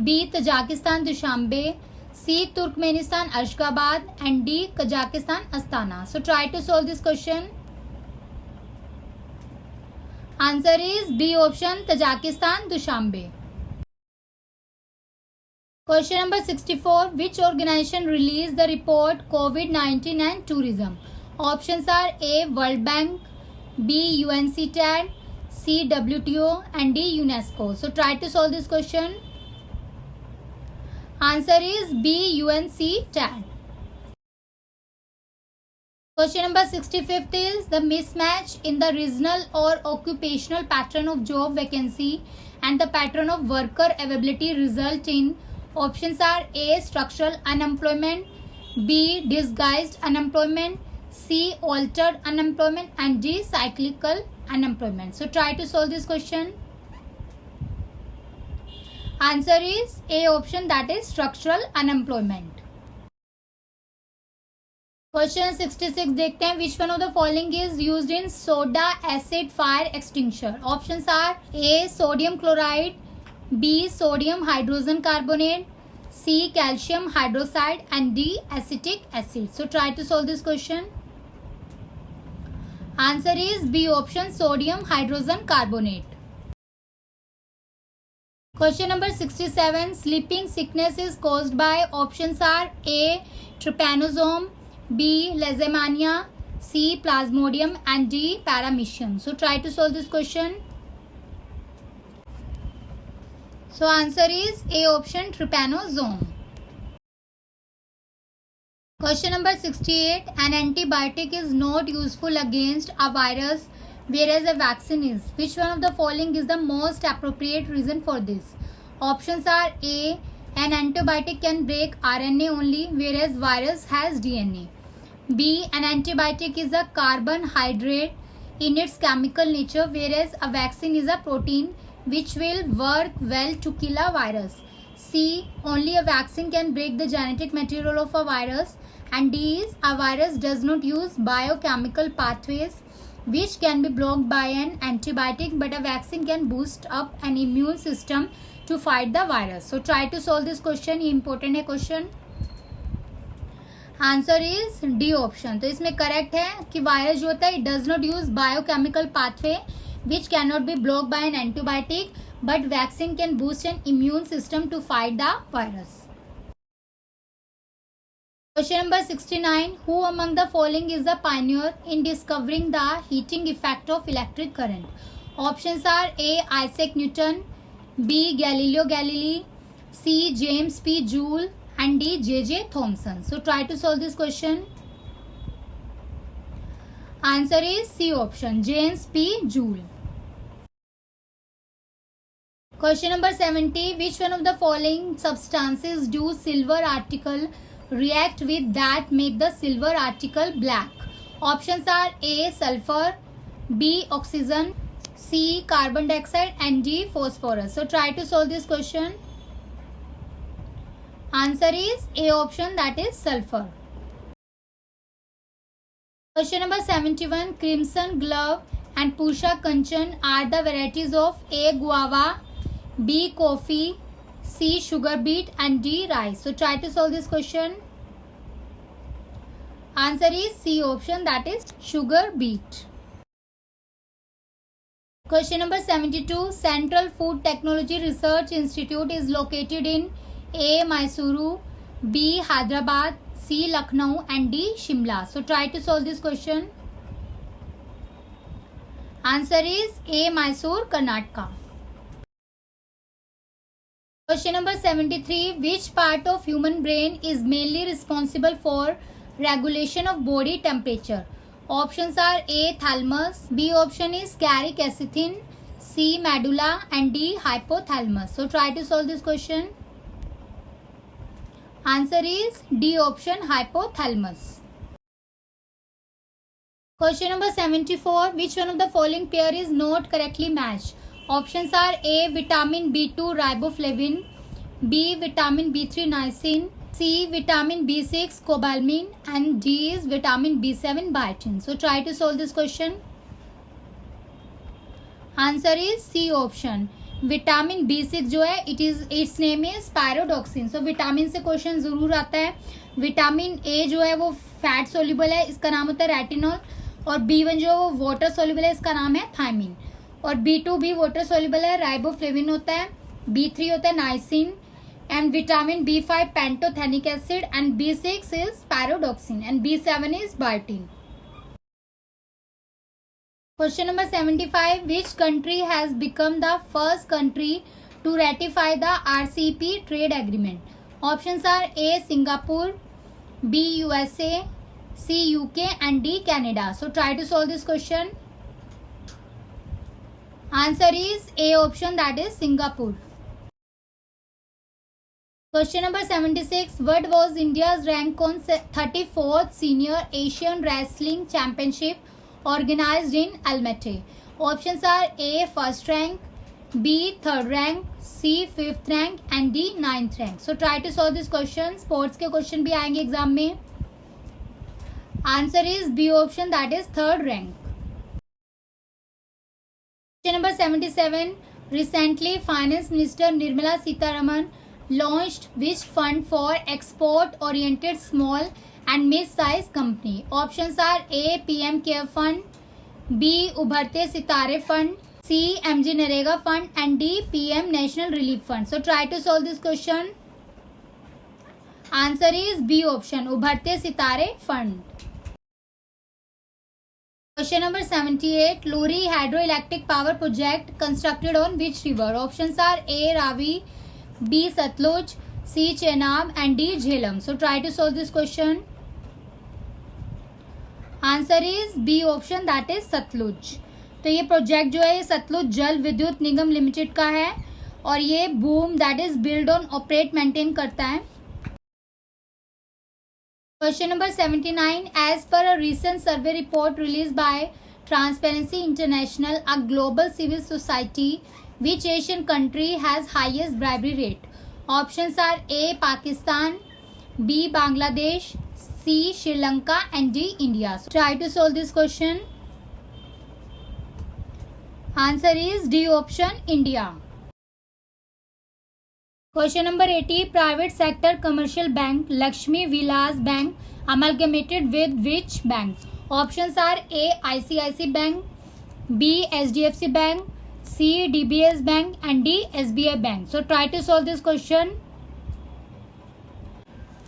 B. Tajikistan Dushanbe, C. Turkmenistan Ashgabat, and D. Kazakhstan Astana. So try to solve this question. Answer is B option, Tajikistan Dushanbe. Question number 64. Which organization released the report COVID-19 and Tourism? Options are A. World Bank, B. UNCTAD, C. WTO, and D. UNESCO. So try to solve this question. Answer is B. UNCTAD. Question number 65 is the mismatch in the regional or occupational pattern of job vacancy and the pattern of worker availability result in. Options are A. Structural unemployment, B. Disguised unemployment, C. Altered unemployment, and D. Cyclical unemployment. So try to solve this question. Answer is A option, that is structural unemployment. Question 66 देखते हैं. Which one of the following is used in soda acid fire extinguisher? Options are A. Sodium chloride, B. Sodium hydrogen carbonate, C. Calcium hydroxide, and D. Acetic acid. So try to solve this question. Answer is B option, sodium hydrogen carbonate. Question number 67. Sleeping sickness is caused by. Options are A. Trypanosome, B. Leishmania, C. Plasmodium, and D. Paramecium. So try to solve this question. So answer is A option, Trypanosome. Question number 68. An antibiotic is not useful against a virus whereas a vaccine is. Which one of the following is the most appropriate reason for this? Options are A. An antibiotic can break RNA only whereas virus has DNA. B. An antibiotic is a carbohydrate in its chemical nature, whereas a vaccine is a protein which will work well to kill a virus. C. Only a vaccine can break the genetic material of a virus. And D is a virus does not use biochemical pathways which can be blocked by an antibiotic, but a vaccine can boost up an immune system to fight the virus. So try to solve this question. ये important है question. Answer is D option. तो इसमें correct है कि virus जो होता है it does not use biochemical pathway which can not be block by an antibiotic, but vaccine can boost an immune system to fight the virus. Question number 69. Who among the following is the pioneer in discovering the heating effect of electric current? Options are A. Isaac Newton, B. Galileo Galilei, C. James P. Joule, and D. J.J. Thomson. So try to solve this question. Answer is C option, James P. Joule. Question number 70. Which one of the following substances do silver article react with that make the silver article black? Options are A. Sulfur, B. Oxygen, C. Carbon dioxide, and D. Phosphorus. So try to solve this question. Answer is A option, that is sulfur. Question number 71. Crimson glove and Pusha Kanchan are the varieties of A. guava, B. coffee, C. sugar beet, and D. rice. So try to solve this question. Answer is C option, that is sugar beet. Question number 72. Central Food Technology Research Institute is located in A. Mysuru, B. Hyderabad, C. Lucknow, and D. Shimla. So try to solve this question. Answer is A. Mysore, Karnataka. Question number 73. Which part of human brain is mainly responsible for regulation of body temperature? Options are A. thalamus, B option is cardiacethin, C. medulla, and D. hypothalamus. So try to solve this question. Answer is D option, hypothalamus. Question number 74. Which one of the following pair is not correctly matched? Options are A. vitamin B2 riboflavin, B. vitamin B3 niacin, C. vitamin B6 cobalamin, and D is vitamin B7 biotin. So try to solve this question. Answer is C option. Vitamin B6 जो है it's name is pyridoxine. So vitamin से question जरूर आता है. Vitamin A जो है वो fat soluble है, इसका नाम होता है रेटिनॉल. और B1 जो है वो वाटर सोल्यूबल है, इसका नाम है थायमिन. और B2 भी वाटर सोल्यूबल है, राइबोफ्लेविन होता है. B3 होता है niacin, and vitamin B5 pantothenic acid, and B6 is pyridoxine, and B7 is biotin. Question number 75. Which country has become the first country to ratify the RCEP trade agreement? Options are A. Singapore, B. USA, C. UK, and D. Canada. So try to solve this question. Answer is A option, that is Singapore. Question number 76. What was India's rank on 34th Senior Asian Wrestling Championship organized in Almaty? Options are A. first rank, B. third rank, C. fifth rank, and D. ninth rank. So try to solve this question. Sports के question भी आएंगे exam में. Answer is B option, that is third rank. Question number 77. Recently, Finance Minister Nirmala Sitharaman launched which fund for export-oriented small and mid-sized company? Options are A. PM Care Fund, B. उभरते सितारे fund, C. MG Narega Fund, and D. PM National Relief Fund. So try to solve this question. Answer is B option, उभरते सितारे fund. Question number 78. Luri hydroelectric power project constructed on which river? Options are A. Ravi, B. Satluj, C. Chenab, and D. Jhelum. So try to solve this question. Answer is B option, that is Sutlej. तो ये project जो है ये सतलुज जल विद्युत निगम limited का है, और ये boom that is build on operate maintain करता है. Question number 79. As per a recent survey report released by Transparency International, a global civil society, which Asian country has highest bribery rate? Options are A. Pakistan, B. Bangladesh, C. Sri Lanka, and D. India. So try to solve this question. Answer is D option, India. Question number 80. Private sector commercial bank Lakshmi Vilas Bank amalgamated with which bank? Options are A. ICICI Bank, B. SDFC Bank, C. DBS Bank, and D. SBI Bank. So try to solve this question.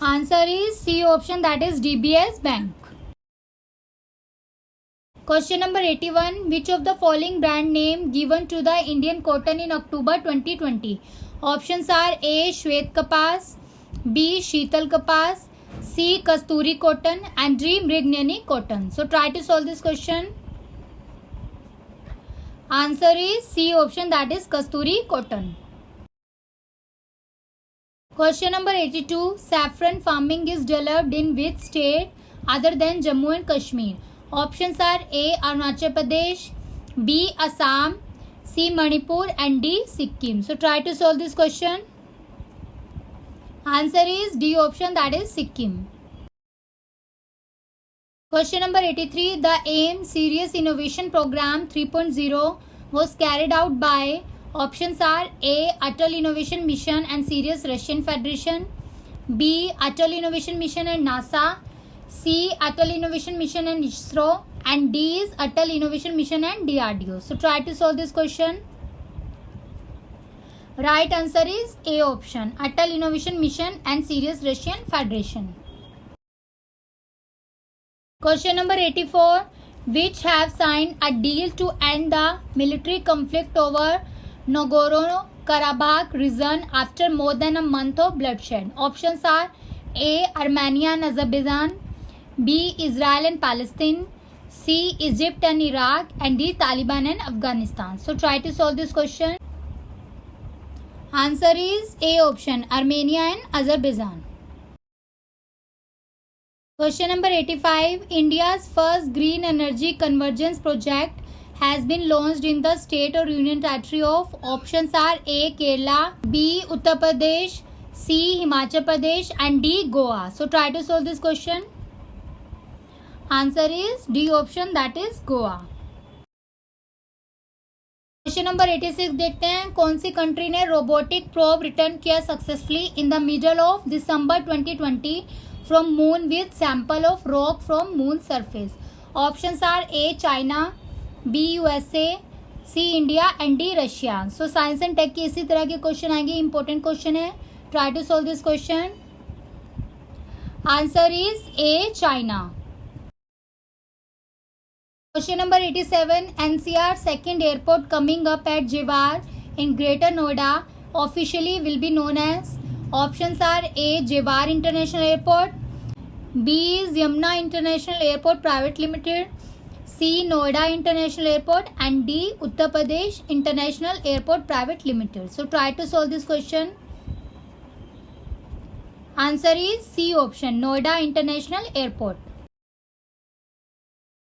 Answer is C option, that is DBS Bank. Question number 81. Which of the following brand name given to the Indian cotton in October 2020? Options are A. Shwet Kapas, B. Sheetal Kapas, C. Kasturi Cotton, and D. Mrignani Cotton. So try to solve this question. Answer is C option, that is Kasturi Cotton. Question number 82. Saffron farming is developed in which state other than Jammu and Kashmir? Options are A. Arunachal Pradesh, B. Assam, C. Manipur, and D. Sikkim. So try to solve this question. Answer is D option, that is Sikkim. Question number 83. The AIM Serious Innovation Program 3.0 was carried out by. Options are A. Atal Innovation Mission and Serious Russian Federation, B. Atal Innovation Mission and NASA, C. Atal Innovation Mission and ISRO, and D is Atal Innovation Mission and DRDO. So try to solve this question. Right answer is A option, Atal Innovation Mission and Serious Russian Federation. Question number 84. Which have signed a deal to end the military conflict over Nagorno-Karabakh region after more than a month of bloodshed? Options are A. Armenia and Azerbaijan, B. Israel and Palestine, C. Egypt and Iraq, and D. Taliban and Afghanistan. So try to solve this question. Answer is A option, Armenia and Azerbaijan. Question number 85. India's first green energy convergence project has been launched in the state or union territory of. Options are A. Kerala, B. Uttar Pradesh, C. Himachal Pradesh, and D. Goa. So try to solve this question. Answer is D option, that is Goa. Question number 86 देखते हैं. कौन सी country ने robotic probe return किया successfully in the middle of December 2020 from moon with sample of rock from moon surface? Options are A. China, B. USA, C. India, and D. Russia. So science and tech के इसी तरह के question आएंगे. Important question है. Try to solve this question. Answer is A. China. Question number 87. NCR second airport coming up at Jewar in Greater Noida officially will be known as. Options are A. Jewar International Airport, B is Yamuna International Airport Private Limited, C. Noida International Airport, and D. Uttar Pradesh International Airport Private Limited. So try to solve this question. Answer is C option, Noida International Airport.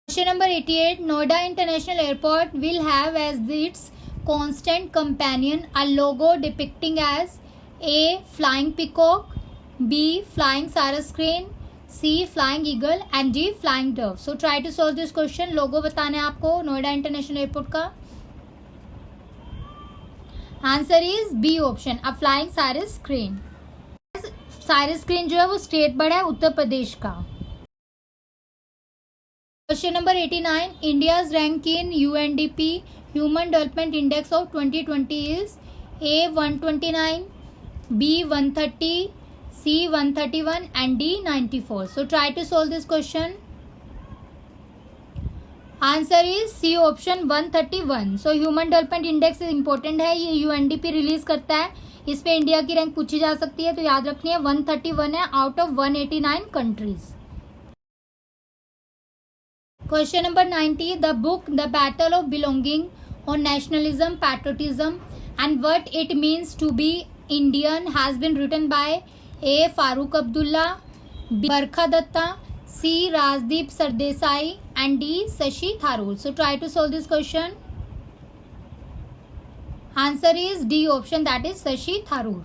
Question number 88. Noida International Airport will have as its constant companion a logo depicting as A. Flying Peacock, B. Flying Cyrus Crane, C. Flying Eagle, and D. Flying Dove. So try to solve this question. Logo बताना है आपको Noida international airport का. Answer is B option, a flying sarus crane. Sarus crane जो है वो state bird है उत्तर प्रदेश का. Question number 89. India's rank in UNDP Human Development Index of 2020 is A. 129, B. 130, C. 131, and D. 94. So try to solve this question. Answer is C option, 131. So Human Development Index important है. ये UNDP release करता है. इस पे India की rank पूछी जा सकती है, तो याद रखनी है 131 है out of 189 countries. Question number 90. The book The Battle of Belonging on Nationalism, Patriotism and What It Means to be Indian has been written by A. Farooq Abdullah, B. Barkha Datta, C. Rajdeep Sardesai, and D. Shashi Tharoor. So try to solve this question. Answer is D option, that is Shashi Tharoor.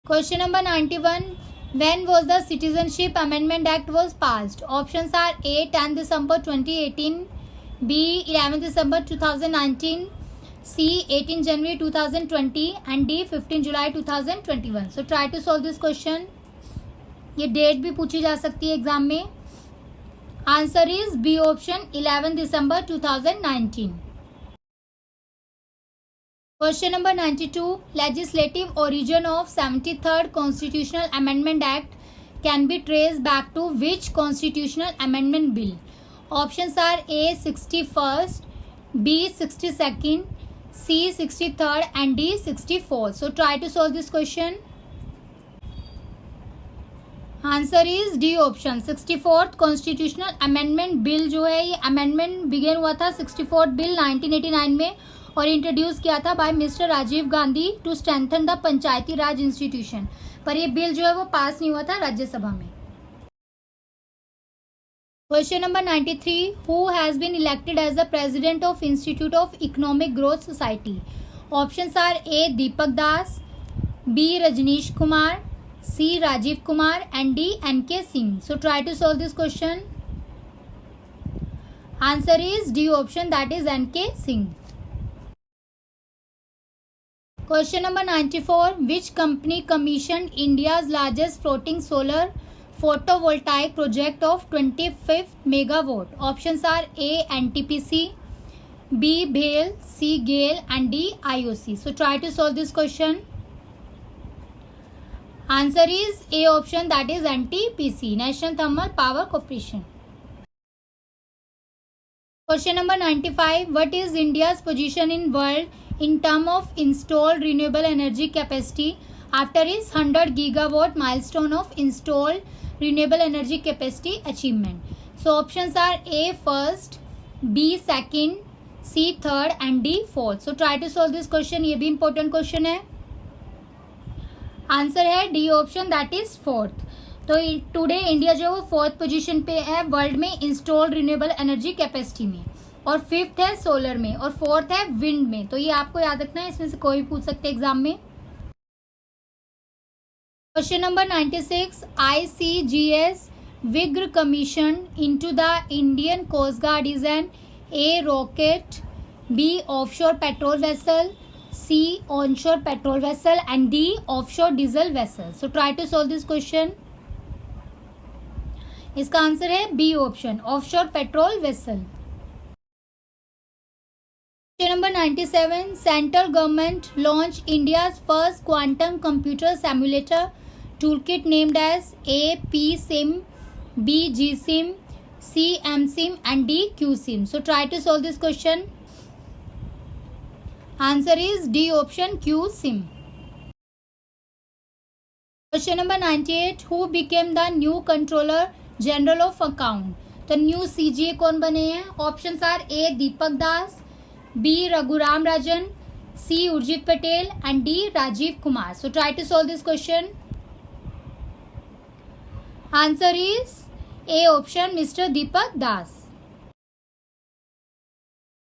Question number 91. When was the Citizenship Amendment Act was passed? Options are A. 10 December 2018, B. 11 December 2019, C. 18 January 2020, and D. 15 July 2021. So try to solve this question. ये date भी पूछी जा सकती है exam में. Answer is B option 11 December 2019. Question number 92. Legislative origin of 73rd Constitutional Amendment Act can be traced back to which constitutional amendment bill? Options are A. 61st, B. 62nd, C. 63rd, and D. 64th. So try to solve this question. Answer is D option 64th constitutional amendment bill जो है ये amendment begin हुआ था 64th bill 1989 में और introduce किया था by mister Rajiv Gandhi to strengthen the Panchayati Raj institution. पर ये बिल जो है वो पास नहीं हुआ था राज्यसभा में. Question number 93. Who has been elected as the president of institute of economic growth society? Options are A. Deepak Das, B. Rajnish Kumar, C. Rajiv Kumar, and D. N.K. Singh. So try to solve this question. Answer is D option, that is N.K. Singh. Question number 94. Which company commissioned India's largest floating solar photovoltaic project of 25 megawatt? Options are A. NTPC, B. BHEL, C. GAIL, and D. IOC. So try to solve this question. Answer is A option, that is NTPC, National Thermal Power Corporation. Question number 95. What is India's position in world in terms of installed renewable energy capacity after its 100 gigawatt milestone of installed renewable energy capacity achievement? So options are A first, B second, C third, and D fourth. So try to solve this question. ये भी important question है. Answer है D option, that is fourth. तो today India जो है वो fourth position पे है वर्ल्ड में इंस्टॉल्ड रिन्यूएबल एनर्जी कैपेसिटी में, और फिफ्थ है सोलर में, और फोर्थ है विंड में. तो ये आपको याद रखना है, इसमें से कोई भी पूछ सकते हैं एग्जाम में. Question number 96. ICGS Vigraha commission into the Indian coast guard is an A rocket, B offshore patrol vessel, C onshore petrol vessel, and D offshore diesel vessel. So try to solve this question. इसका answer है B option, offshore petrol vessel. Question number 97. Central government launched India's first quantum computer simulator toolkit named as A. PSIM, B. GSIM, C. MSIM, and D. QSIM. So try to solve this question. Answer is D option, QSIM. Question number 98. Who became the new Controller General of Account? तो new CGA कौन बने हैं? Options are A. Deepak Das, B. Raghuram Rajan, C. Urjit Patel, and D. Rajiv Kumar. So try to solve this question. Answer is A option, Mr. Deepak Das.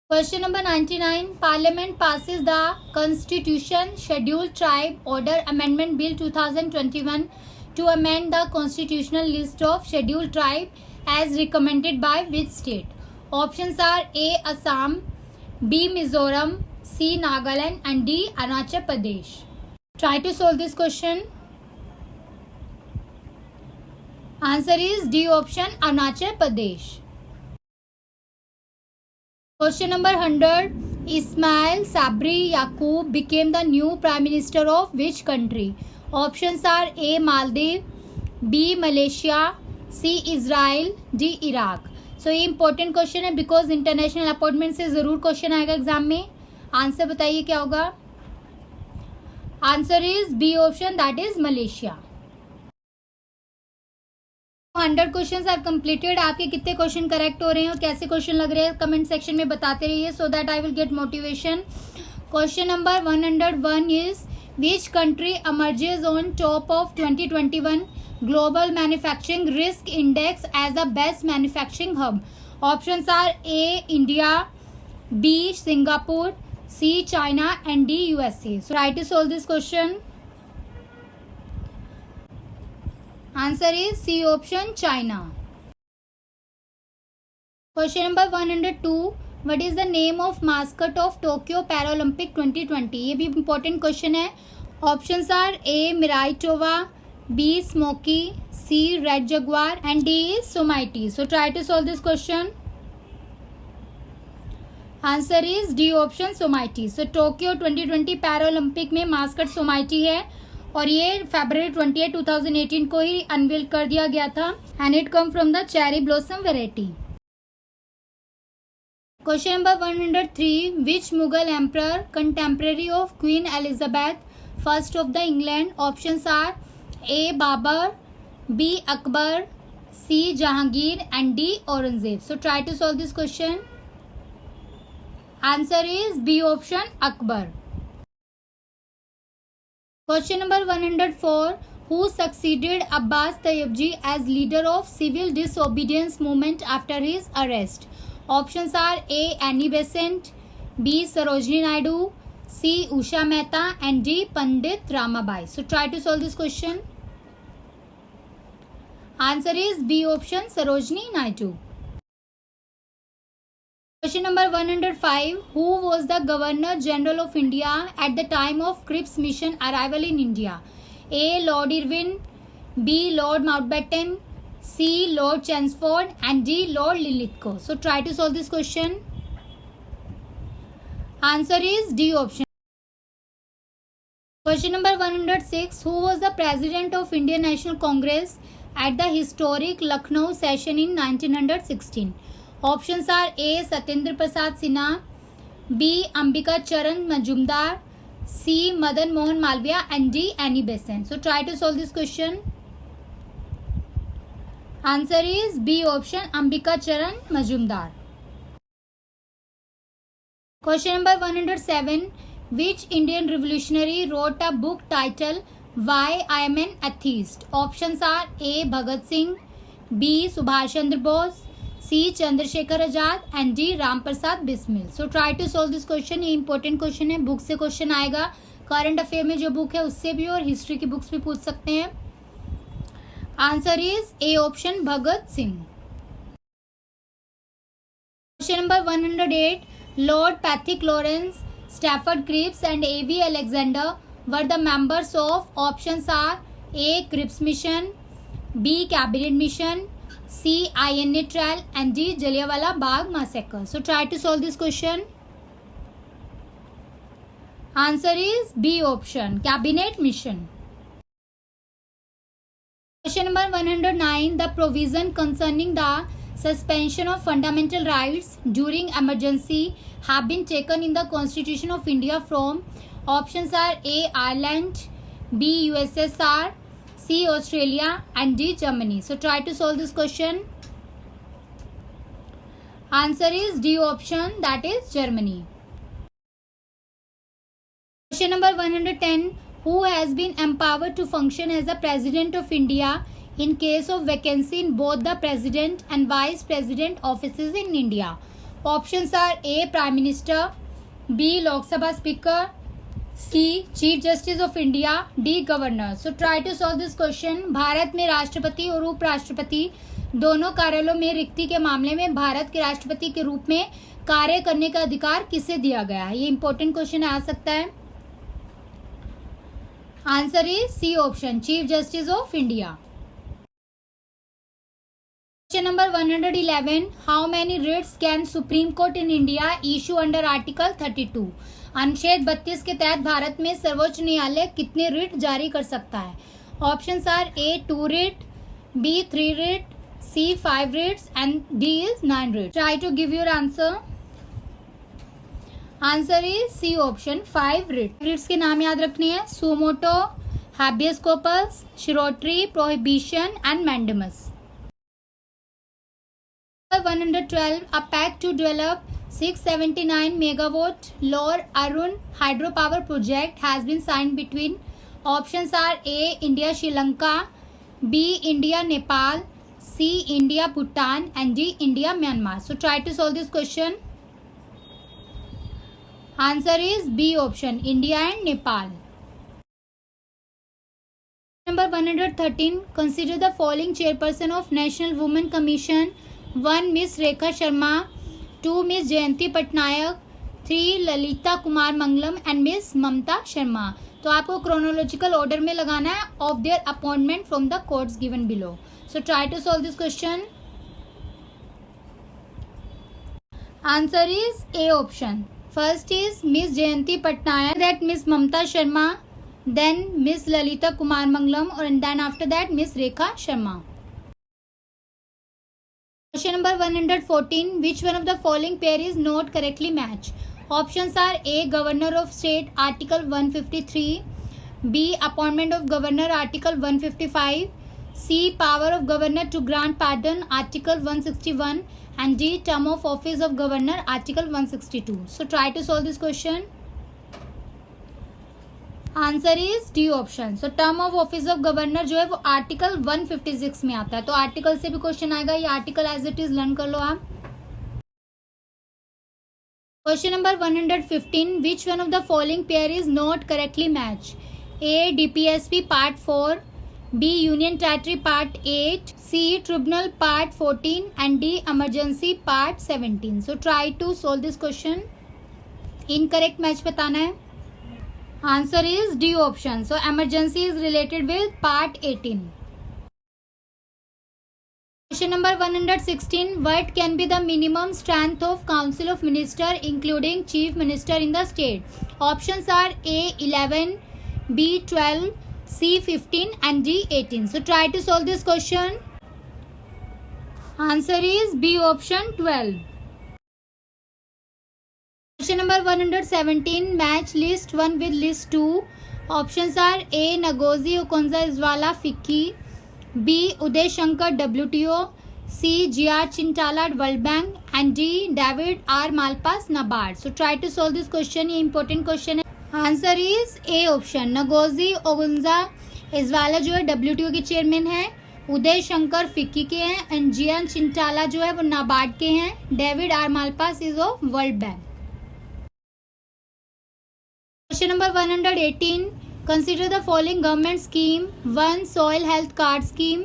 Question number 99. Parliament passes the Constitution Scheduled Tribe Order Amendment Bill 2021 to amend the constitutional list of scheduled tribe as recommended by which state? Options are A. Assam, B. Mizoram, C. Nagaland, and D. Arunachal Pradesh. Try to solve this question. Answer is D option, Arunachal Pradesh. Question number 100. Ismail Sabri Yaqub became the new Prime Minister of which country? Options are A. Maldives, B. Malaysia, C. Israel, D. Iraq. So ये important question है because international appointment से ज़रूर question आएगा exam में. Answer बताइए क्या होगा? Answer is B option, that is Malaysia. 100 questions are completed. आपके कितने क्वेश्चन करेक्ट हो रहे हैं और कैसे क्वेश्चन लग रहे हैं कमेंट सेक्शन में बताते रहिए so that I will get motivation. Question number 101 is Which country emerges on top of 2021 Global Manufacturing Risk Index as the best manufacturing hub? Options are A. India, B. Singapore, C. China, and D. USA. So try to solve this question. Answer is C option, China. Question number 102. What is the name of mascot of Tokyo Paralympic 2020? ये भी important question है. Options are A. Mirai Tova, B. Smokey, C. Red Jaguar, and D is Somaiti. So try to solve this question. Answer is D option, Somaiti. So Tokyo 2020 Paralympic में mascot Somaiti है और ये February 28, 2018 को ही unveil कर दिया गया था and it come from the cherry blossom variety. Question number 103. Which Mughal emperor contemporary of Queen Elizabeth I of the England? Options are A. Babur, B. Akbar, C. Jahangir, and D. Aurangzeb. So try to solve this question. Answer is B option, Akbar. Question number 104. Who succeeded Abbas Tayyibji as leader of civil disobedience movement after his arrest? Options are A. Annie Besant, B. Sarojini Naidu, C. Usha Mehta, and D. Pandit Ramabai. So try to solve this question. Answer is B option, Sarojini Naidu. Question number 105. Who was the Governor General of India at the time of Cripps mission arrival in India? A. Lord Irwin, B. Lord Mountbatten, C. Lord Chelmsford, and D. Lord Linlithgow. So try to solve this question. Answer is D option. Question number 106. Who was the President of Indian National Congress at the historic Lucknow session in 1916? Options are A. Satyendra Prasad Sinha, B. Ambika Charan Majumdar, C. Madan Mohan Malviya, and D. Annie Besant. So try to solve this question. Answer is B option, Ambika Charan Majumdar. Question number 107. Which Indian revolutionary wrote a book titled Why I Am an Atheist? Options are A. Bhagat Singh, B. Subhash Chandra Bose, C. Chandrasekhar Azad, and D. Ram Prasad Bismil. So try to solve this question. ये important question है. Book से question आएगा. Current affair में जो book है उससे भी और हिस्ट्री की बुक्स भी पूछ सकते हैं. Answer is A option, Bhagat Singh. Question number 108. Lord Pethick Lawrence, Stafford Cripps and A.V. Alexander were the members of. Options are A. Cripps mission, B. Cabinet mission, C. INA trial, and D. Jallianwala Bagh massacre. So try to solve this question. Answer is B option, Cabinet mission. Question number 109. The provision concerning the suspension of fundamental rights during emergency have been taken in the Constitution of India from. Options are A. Ireland, B. USSR, C. Australia, and D. Germany. So try to solve this question. Answer is D option, that is Germany. Question number 110. Who has been empowered to function as the President of India in case of vacancy in both the President and Vice President offices in India? Options are A. Prime Minister, B. Lok Sabha Speaker, C. Chief Justice of India, D. Governor. So try to solve this question. Bharat में राष्ट्रपति और उपराष्ट्रपति दोनों कार्यालयों में रिक्ति के मामले में भारत के राष्ट्रपति के रूप में कार्य करने का अधिकार किसे दिया गया है? ये इंपॉर्टेंट क्वेश्चन आ सकता है. Answer is C option, Chief justice of India. Question number 111. How many writs can Supreme Court in India issue under article 32? अनुच्छेद 32 के तहत भारत में सर्वोच्च न्यायालय कितने रिट जारी कर सकता है? Options are A. 2 writ, B. 3 writ, C. 5 writs, and D is 9 writ. Try to give your answer. Answer is C option, 5 writ. Writs के नाम याद रखने हैं: suo motu, habeas corpus, certiorari, prohibition and mandamus. 112. A pact to develop 679 megawatt Lor Arun hydropower project has been signed between. Options are A. India Sri Lanka, B. India Nepal, C. India Bhutan, and D. India Myanmar. So try to solve this question. Answer is B option, India and Nepal. Number 113. Consider the following chairperson of National Women Commission. 1. Miss Rekha Sharma, 2. Miss Jayanti Patnaik, 3. Lalita Kumar Mangalam and Miss Mamta Sharma. तो आपको chronological order में लगाना है of their appointment from the codes given below. So try to solve this question. Answer is A option. First is Miss Jayanti Patnaik, that Miss Mamta Sharma, then Miss Lalita Kumar Mangalam, and then after that Miss Rekha Sharma. Question number 114. Which one of the following pair is not correctly matched? Options are A. Governor of State, Article 153, B. Appointment of Governor, Article 155, C. Power of Governor to grant pardon, Article 161, and D. Term of office of Governor, Article 162. So try to solve this question. Answer is D option. So term of office of Governor जो है वो Article 156 में आता है. तो article से भी question आएगा. ये article as it is learn कर लो आप. Question number 115. Which one of the following pair is not correctly matched? A. DPSP Part 4, B. Union Territory Part 8, C. Tribunal Part 14, and D. Emergency Part 17. So try to solve this question. Incorrect match बताना है. Answer is D option. So emergency is related with Part 18. Question number 116. What can be the minimum strength of Council of Minister including Chief Minister in the state? Options are A. 11, B. 12, C. 15, and D. 18. So try to solve this question. Answer is B option, 12. Question number 117. Match list 1 with list 2. Options are A. Ngozi Okonjo-Iweala FICCI, B. Uday Shankar WTO, C. G.R. Chintala World Bank, and D. David R. Malpass NABARD. So try to solve this question. ये important question है. Answer is A option. Ngozi Okonjo-Iweala जो है WTO के chairman है, Uday Shankar FICCI के हैं, and G.R.. Chintala जो है वो नाबार्ड के हैं. David R Malpass is of World Bank. Question number 118. Consider the following government scheme. 1. Soil health card scheme,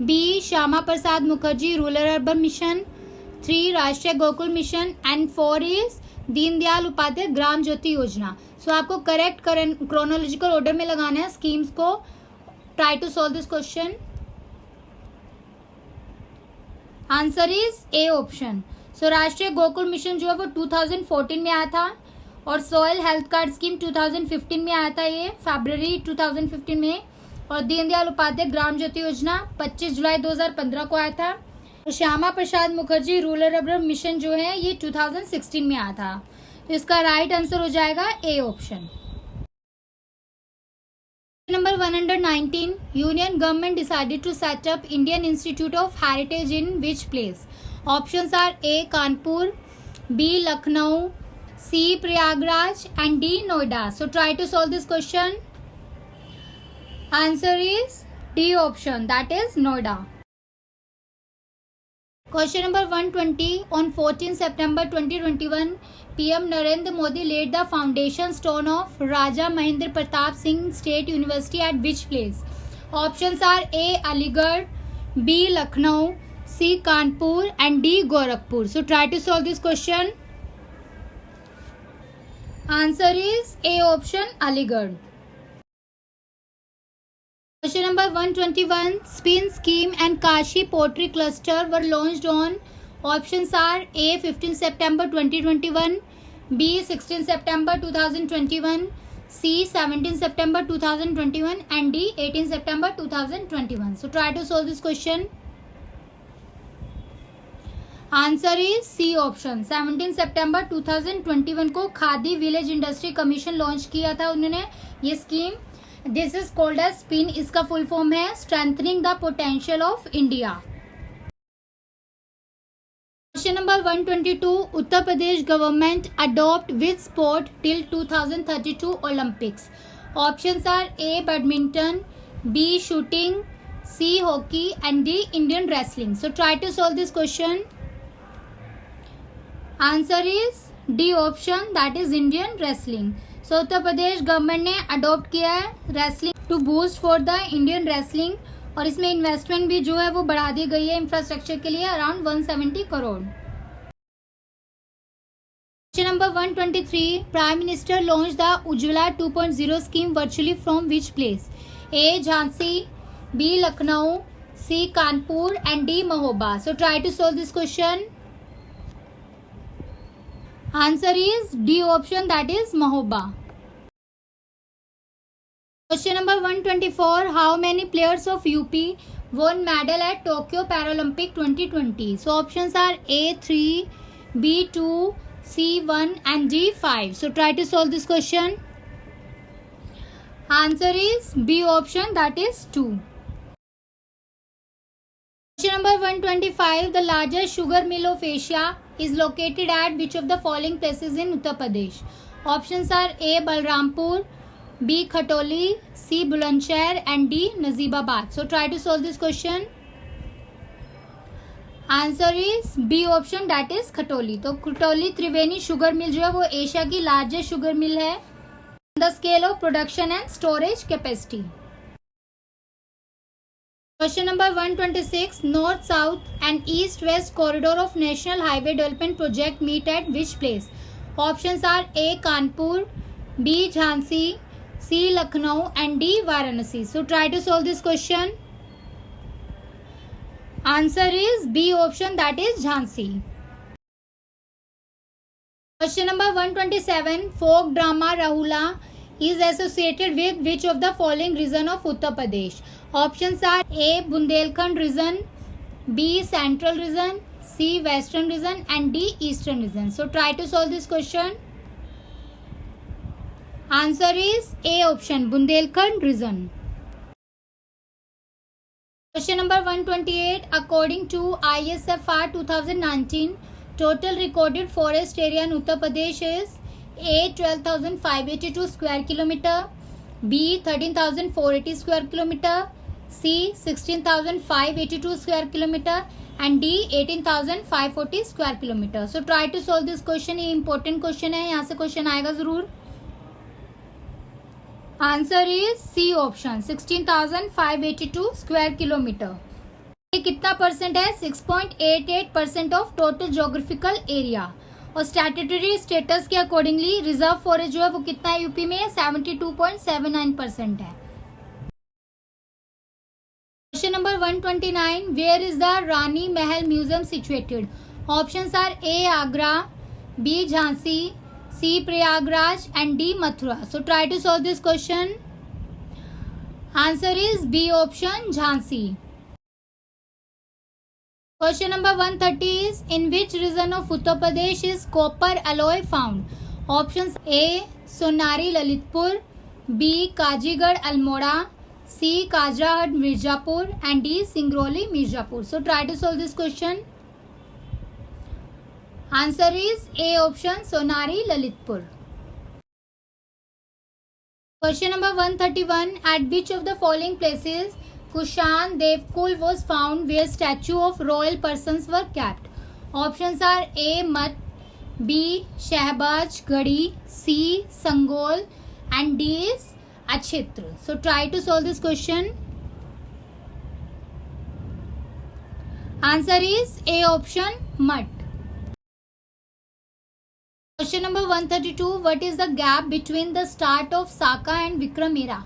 B. Shama Prasad Mukherjee Rural Urban Mission, 3. Rashtriya Gokul mission, and 4 is Deendayal Upadhyaya Gram Jyoti Yojana. So आपको correct chronological order में लगाना है schemes को. Try to solve this question. Answer is A option. So Rashtriya Gokul mission जो है वो 2014 में आया था, और सॉइल हेल्थ कार्ड स्कीम 2015 में आया था, ये फरवरी 2015 में. और दीनदयाल उपाध्याय ग्राम ज्योति योजना 25 जुलाई 2015 को आया था. और Shyama Prasad Mukherjee rural urban mission जो है ये 2016 में आया था. तो इसका राइट आंसर हो जाएगा A option. Number 119. Union government decided to set up Indian institute of heritage in which place? Options are A. Kanpur, B. Lucknow, C. Prayagraj, and D. Noida. So try to solve this question. Answer is D option, that is Noida. Question number 120. On 14 September 2021, PM Narendra Modi laid the foundation stone of Raja Mahendra Pratap Singh State University at which place? Options are A. Aligarh, B. Lucknow, C. Kanpur, and D. Gorakhpur. So try to solve this question. Answer is A option, Aligarh. Question number 121. Spin Scheme and Kashi Pottery Cluster were launched on. Options are A. 15 September 2021, B. 16 September 2021, C. 17 September 2021, and D. 18 September 2021. So try to solve this question. Answer is C option. 17 सितंबर 2021 को Khadi village industry commission launch किया था उन्होंने ये scheme. This is called as spin. इसका full form है strengthening the potential of India. Question number 122. Uttar Pradesh government adopt which sport till 2032 Olympics? Options are A. Badminton, B. Shooting, C. Hockey and D. Indian wrestling. So try to solve this question. Answer is D option, that is Indian wrestling. So Uttar Pradesh government ने adopt किया है wrestling to boost for the Indian wrestling और इसमें investment भी जो है वो बढ़ा दी गई है इंफ्रास्ट्रक्चर के लिए around 170 crore. Question number 123. Prime Minister launched the Ujjwala 2.0 scheme virtually from which place? A. Jhansi, B. Lucknow, C. Kanpur and D. Mahoba. So try to solve this question. Answer is D option, that is Mahoba. Question number 124. How many players of UP won medal at Tokyo Paralympic 2020? So options are A 3, B 2, C 1 and D 5. So try to solve this question. Answer is B option, that is 2. Question number 125. The largest sugar mill of Asia is located at which of the following places in Uttar Pradesh? Options are A. Balrampur, B. Khatoli, C. Bulandshahr and D. Nazibabad. So try to solve this question. Answer is B option, that is Khatoli. तो खटोली त्रिवेणी sugar mill जो है वो Asia की largest sugar mill है the scale of production and storage capacity. Question number 126. North south and east west corridor of national highway development project meet at which place? Options are A Kanpur, B Jhansi, C Lucknow and D Varanasi. So try to solve this question. Answer is B option, that is Jhansi. Question number 127. Folk drama Rahula is associated with which of the following region of Uttar Pradesh? Options are A. Bundelkhand region, B. Central region, C. Western region and D. Eastern region. So try to solve this question. Answer is A option, Bundelkhand region. Question number 128. According to ISFR 2019, total recorded forest area in Uttar Pradesh is A. 12,582 square kilometer, B. 13,480 square kilometer, C. 16,582 square kilometer and D. 18,540 square kilometer. So try to solve this question. ये important question है, यहाँ से question आएगा जरूर. Answer is C option, 16,582 square kilometre. ये कितना percent है? 6.88% of total geographical area. और स्टैट्यूटरी स्टेटस के अकॉर्डिंगली रिजर्व फॉरेस्ट जो है वो कितना है यूपी में? 72.79% है. Question number 129. Where is the Rani Mahal museum situated? Options are A Agra, B Jhansi, C. Prayagraj and D. Mathura. So try to solve this question. Answer is B option, Jhansi. Question number 130 is in which region of Uttar Pradesh is copper alloy found? Options A. Sonari Lalitpur, B. Kazigad Almora, C. Kajrahat Mirzapur and D. Singrauli Mirzapur. So try to solve this question. Answer is A option, Sonari Lalitpur. Question number 131. At which of the following places Kushan Devkul was found where statue of royal persons were kept? Options are A. Mat, B. Shahbaz Gadi, C. Sangol and D is Achitra. So try to solve this question. Answer is A option, Mat. Question number 132. What is the gap between the start of Saka and Vikram era?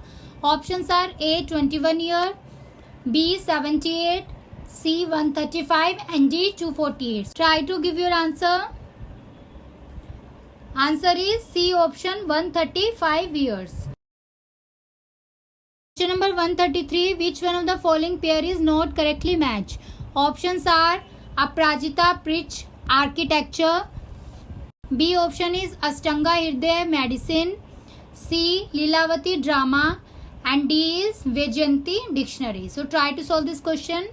Options are A. 21 year, B. 78, C. 135 and D. 248. Try to give your answer. Answer is C option, 135 years. Question number 133. Which one of the following pair is not correctly matched? Options are Aprajita Prich Architecture, B option is Ashtanga Hriday Medicine, C. Lilavati Drama and D is Vajayanti Dictionary. So try to solve this question.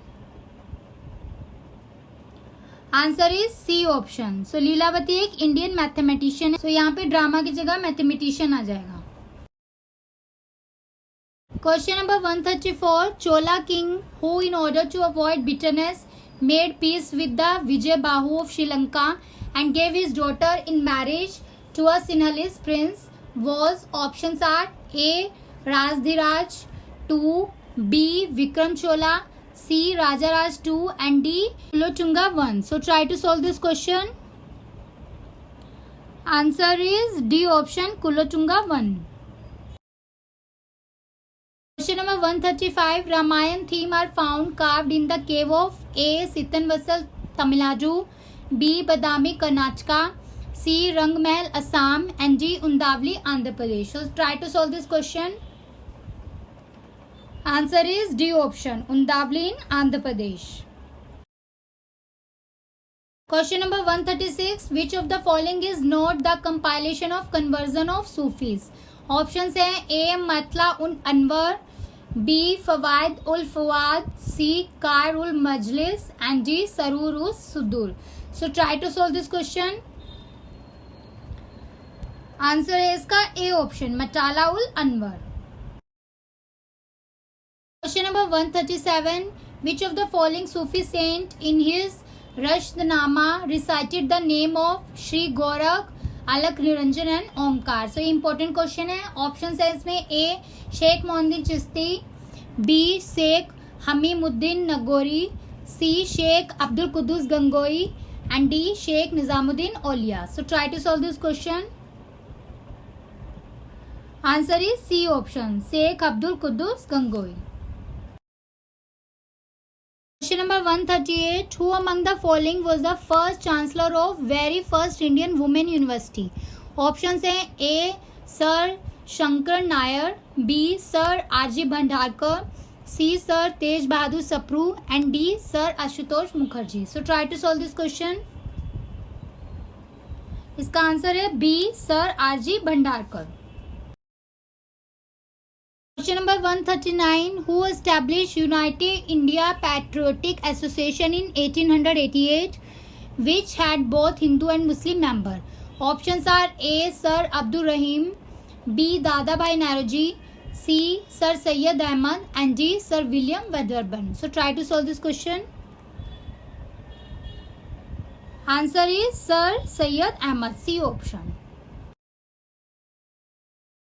Answer is C option. So Lilavati एक Indian mathematician है। सो यहाँ पे drama की जगह mathematician आ जाएगा। Question number 134, Chola king who in order to avoid bitterness made peace with the Vijay Bahu of Sri Lanka and gave his daughter in marriage to a Sinhalese prince was, options are A. Rajdhiraj, 2. B. Vikram Chola, C. Rajaraj 2 and D. Kulotunga 1. So try to solve this question. Answer is D option, Kulotunga 1. Question number 135, Ramayan theme are found carved in the cave of A. Sitanvasal, Tamil Nadu, B. Badami, Karnataka, C. Rangmahal, Assam and D. Undavli, Andhra Pradesh. So try to solve this question. Answer is D option, Undavli in Andhra Pradesh. Question number 136, which of the following is not the compilation of conversion of Sufis? Options है A. Matla un Anwar, B. Fawaid ul Fawad, C. Kar ul Majlis and D. Sarur ul Sudur. So try to solve this question. Answer है इसका A option, Matala ul Anwar. Question number 137, which of the following Sufi saint in his Rashdnama recited the name of Shri Gorakh, Alakh Niranjan and Omkar? So important question है। Option है इसमें A. Sheikh Mohammad Chishti, B. Sheikh Hamiduddin Nagori, C. Sheikh Abdul Quddus Gangohi and D. Sheikh Nizamuddin Auliya. So try to solve this question. Answer is C option, Sheikh Abdul Quddus Gangohi. Question number 138, who among the following was the first chancellor of very first Indian women university? Options हैं A. Sir Shankar Nair, B. Sir R.G. Bhandarkar, C. Sir Tej Bahadur Sapru and D. Sir Ashutosh Mukherjee. So try to solve this question. इसका answer है B. Sir R.G. Bhandarkar. Question number 139, who established United India Patriotic Association in 1888, which had both Hindu and Muslim member? Options are A. Sir Abdul Rahim, B. Dadabhai Naoroji, C. Sir Syed Ahmad and D. Sir William Wedderburn. So try to solve this question. Answer is Sir Syed Ahmad, C option.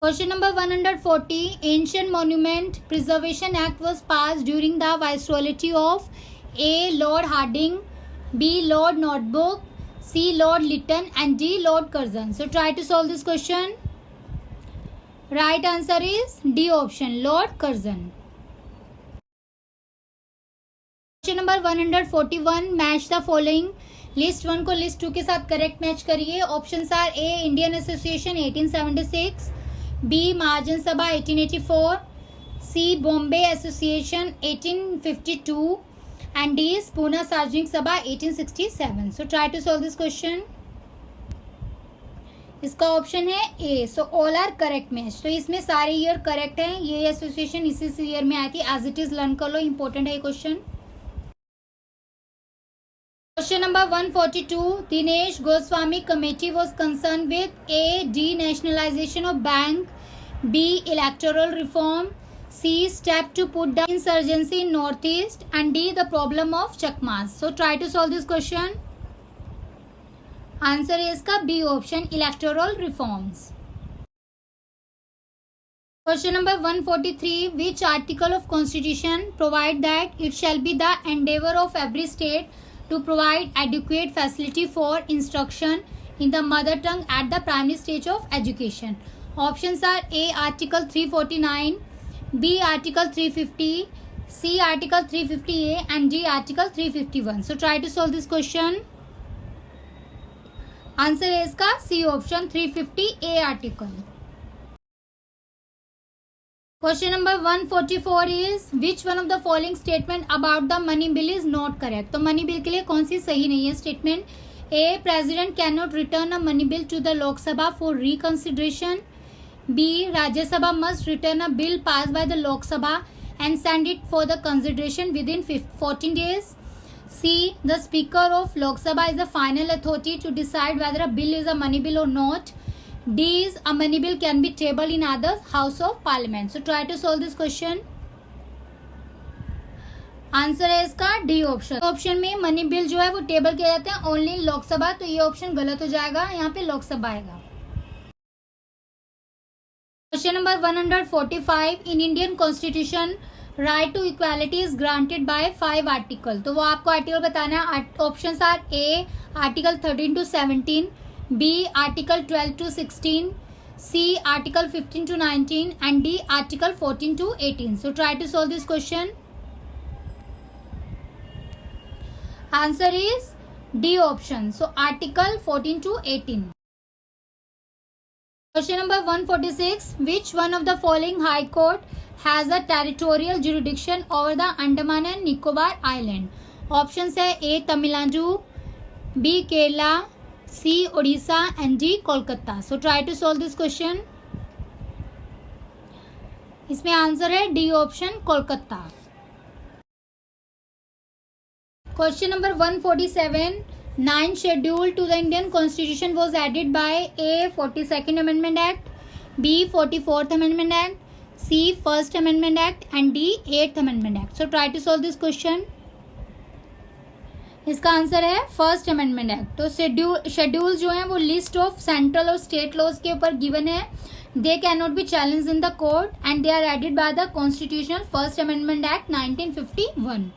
Question number 140, Ancient Monument Preservation Act was passed during the viceroyalty of A. Lord Hardinge, B. Lord Northbrook, C. Lord Lytton and D. Lord Curzon. So try to solve this question. Right answer is D option, Lord Curzon. Question number 141, match the following. List 1 को list 2 के साथ correct match करिए. Options are A. Indian association 1876, B. Mahajan Sabha 1884, C. Bombay association 1852 and D. Poona Sarvajanik Sabha 1867. So try to solve this question. इसका option है A. So all are correct match. तो इसमें सारे year correct हैं. ये एसोसिएशन इसी ईयर में आई थी. एज इट इज लर्न कर लो, इंपॉर्टेंट है ये question. Question number 142, Dinesh Goswami committee was concerned with A. Denationalization of bank, B. Electoral reform, C. Step to put down insurgency in Northeast and D. The problem of Chakmas. So try to solve this question. Answer is का B option, electoral reforms. Question number 143, which article of Constitution provide that it shall be the endeavor of every state to provide adequate facility for instruction in the mother tongue at the primary stage of education? Options are A. Article 349, B. Article 350, C. Article 350A and D. Article 351. So try to solve this question. Answer is का C option, 350A article. Question number 144 is, which one of the following statement about the money bill is not correct? तो money bill के लिए कौन सी सही नहीं है statement? A. President cannot return a money bill to the Lok Sabha for reconsideration. B. Rajya Sabha must return a bill passed by the Lok Sabha and send it for the consideration within 14 days. C. The Speaker of Lok Sabha is the final authority to decide whether a bill is a money bill or not. D is a money bill can be tabled in other House of Parliament. So try to solve this question. Answer है इसका D option. Option में money bill जो है वो table किया जाता है only in Lok Sabha, तो ये ऑप्शन गलत हो जाएगा, यहाँ पे लोकसभा आएगा. Question number 145. In Indian constitution right to equality is granted by 5 article. तो वो आपको आर्टिकल बताना है. Option are A article 13 to 17, B article 12 to 16, C article 15 to 19 and D article 14 to 18. So try to solve this question. Answer is D option. So article 14 to 18. Question number 146. Which one of the following high court has a territorial jurisdiction over the Andaman and Nicobar Island? Options है A Tamil Nadu, B Kerala, C Odisha and D Kolkata. So try to solve this question. इसमें answer है D option Kolkata. Question number 147. 9th schedule to the Indian Constitution was added by A 42nd Amendment Act, B 44th Amendment Act, C 1st Amendment Act and D 8th Amendment Act. So try to solve this question. इसका answer है first amendment act. तो schedule जो है वो list of central और state laws के ऊपर given है. They can not be challenge in the court and they are added by the constitutional first amendment act 1951.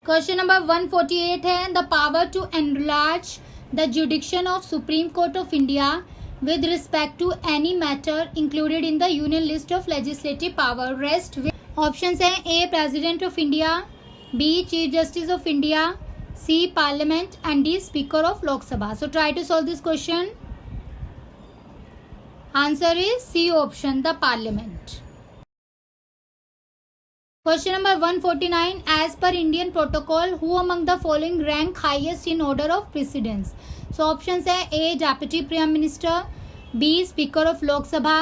Question number 148 है the power to enlarge the jurisdiction of supreme court of India with respect to any matter included in the union list of legislative power rest with. Options है A president of India, B chief justice of India, C parliament and D speaker of Lok Sabha. So try to solve this question. Answer is C option the parliament. Question number 149. As per Indian protocol, who among the following rank highest in order of precedence? So options है A Deputy Prime Minister, B Speaker of Lok Sabha,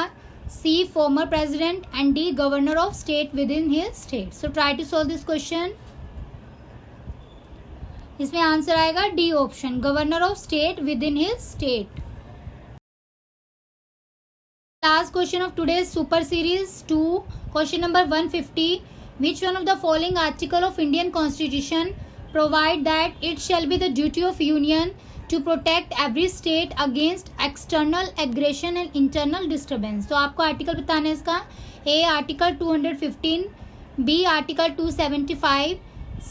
C former President and D Governor of State within his state. So try to solve this question. इसमें answer आएगा D option Governor of State within his state. Last question of today's super series 2. Question number 150. Which one of the following article of Indian Constitution provide that it shall be the duty of Union to protect every state against external aggression and internal disturbance? तो आपको article बताना है इसका. A article 215, B article 275,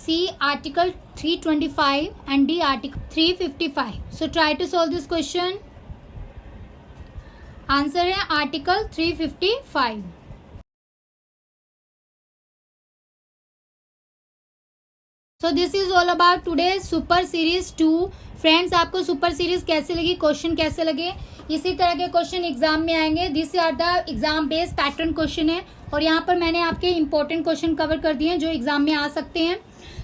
C article 325 and D article 355. So try to solve this question. Answer है article 355. So this is all about today super series 2. Friends आपको super series कैसे लगी, question कैसे लगे, इसी तरह के क्वेश्चन एग्जाम में आएंगे. This are the exam based pattern question है और यहाँ पर मैंने आपके इंपॉर्टेंट क्वेश्चन कवर कर दिए हैं जो एग्जाम में आ सकते हैं.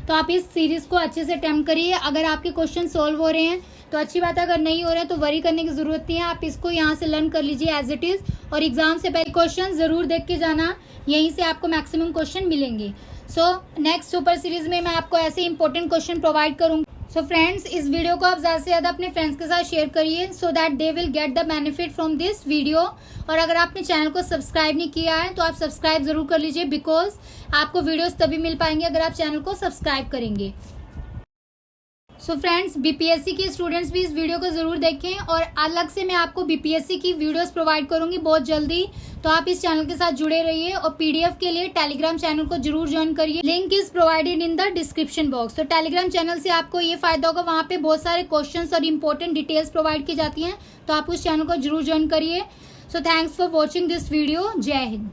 तो आप इस सीरीज को अच्छे से अटेम्प्ट करिए. अगर आपके क्वेश्चन सॉल्व हो रहे हैं तो अच्छी बात है, अगर नहीं हो रहे हैं तो वरी करने की जरूरत नहीं है. आप इसको यहाँ से लर्न कर लीजिए एज इट इज और एग्जाम से पहले क्वेश्चन जरूर देख के जाना, यहीं से आपको मैक्सिमम क्वेश्चन मिलेंगे. सो नेक्स्ट सुपर सीरीज में मैं आपको ऐसे इंपॉर्टेंट क्वेश्चन प्रोवाइड करूंगी. सो फ्रेंड्स इस वीडियो को आप ज़्यादा से ज़्यादा अपने फ्रेंड्स के साथ शेयर करिए so that they will get the benefit from this video. और अगर आपने चैनल को सब्सक्राइब नहीं किया है तो आप सब्सक्राइब जरूर कर लीजिए बिकॉज आपको वीडियोस तभी मिल पाएंगे अगर आप चैनल को सब्सक्राइब करेंगे. सो फ्रेंड्स बीपीएससी के स्टूडेंट्स भी इस वीडियो को जरूर देखें और अलग से मैं आपको बीपीएससी की वीडियोस प्रोवाइड करूंगी बहुत जल्दी. तो आप इस चैनल के साथ जुड़े रहिए और पीडीएफ के लिए टेलीग्राम चैनल को जरूर ज्वाइन करिए. Link is provided in the description box. तो टेलीग्राम चैनल से आपको ये फायदा होगा, वहाँ पे बहुत सारे क्वेश्चंस और इंपॉर्टेंट डिटेल्स प्रोवाइड की जाती हैं. तो आप उस चैनल को जरूर ज्वाइन करिए. So thanks for watching this video. जय हिंद.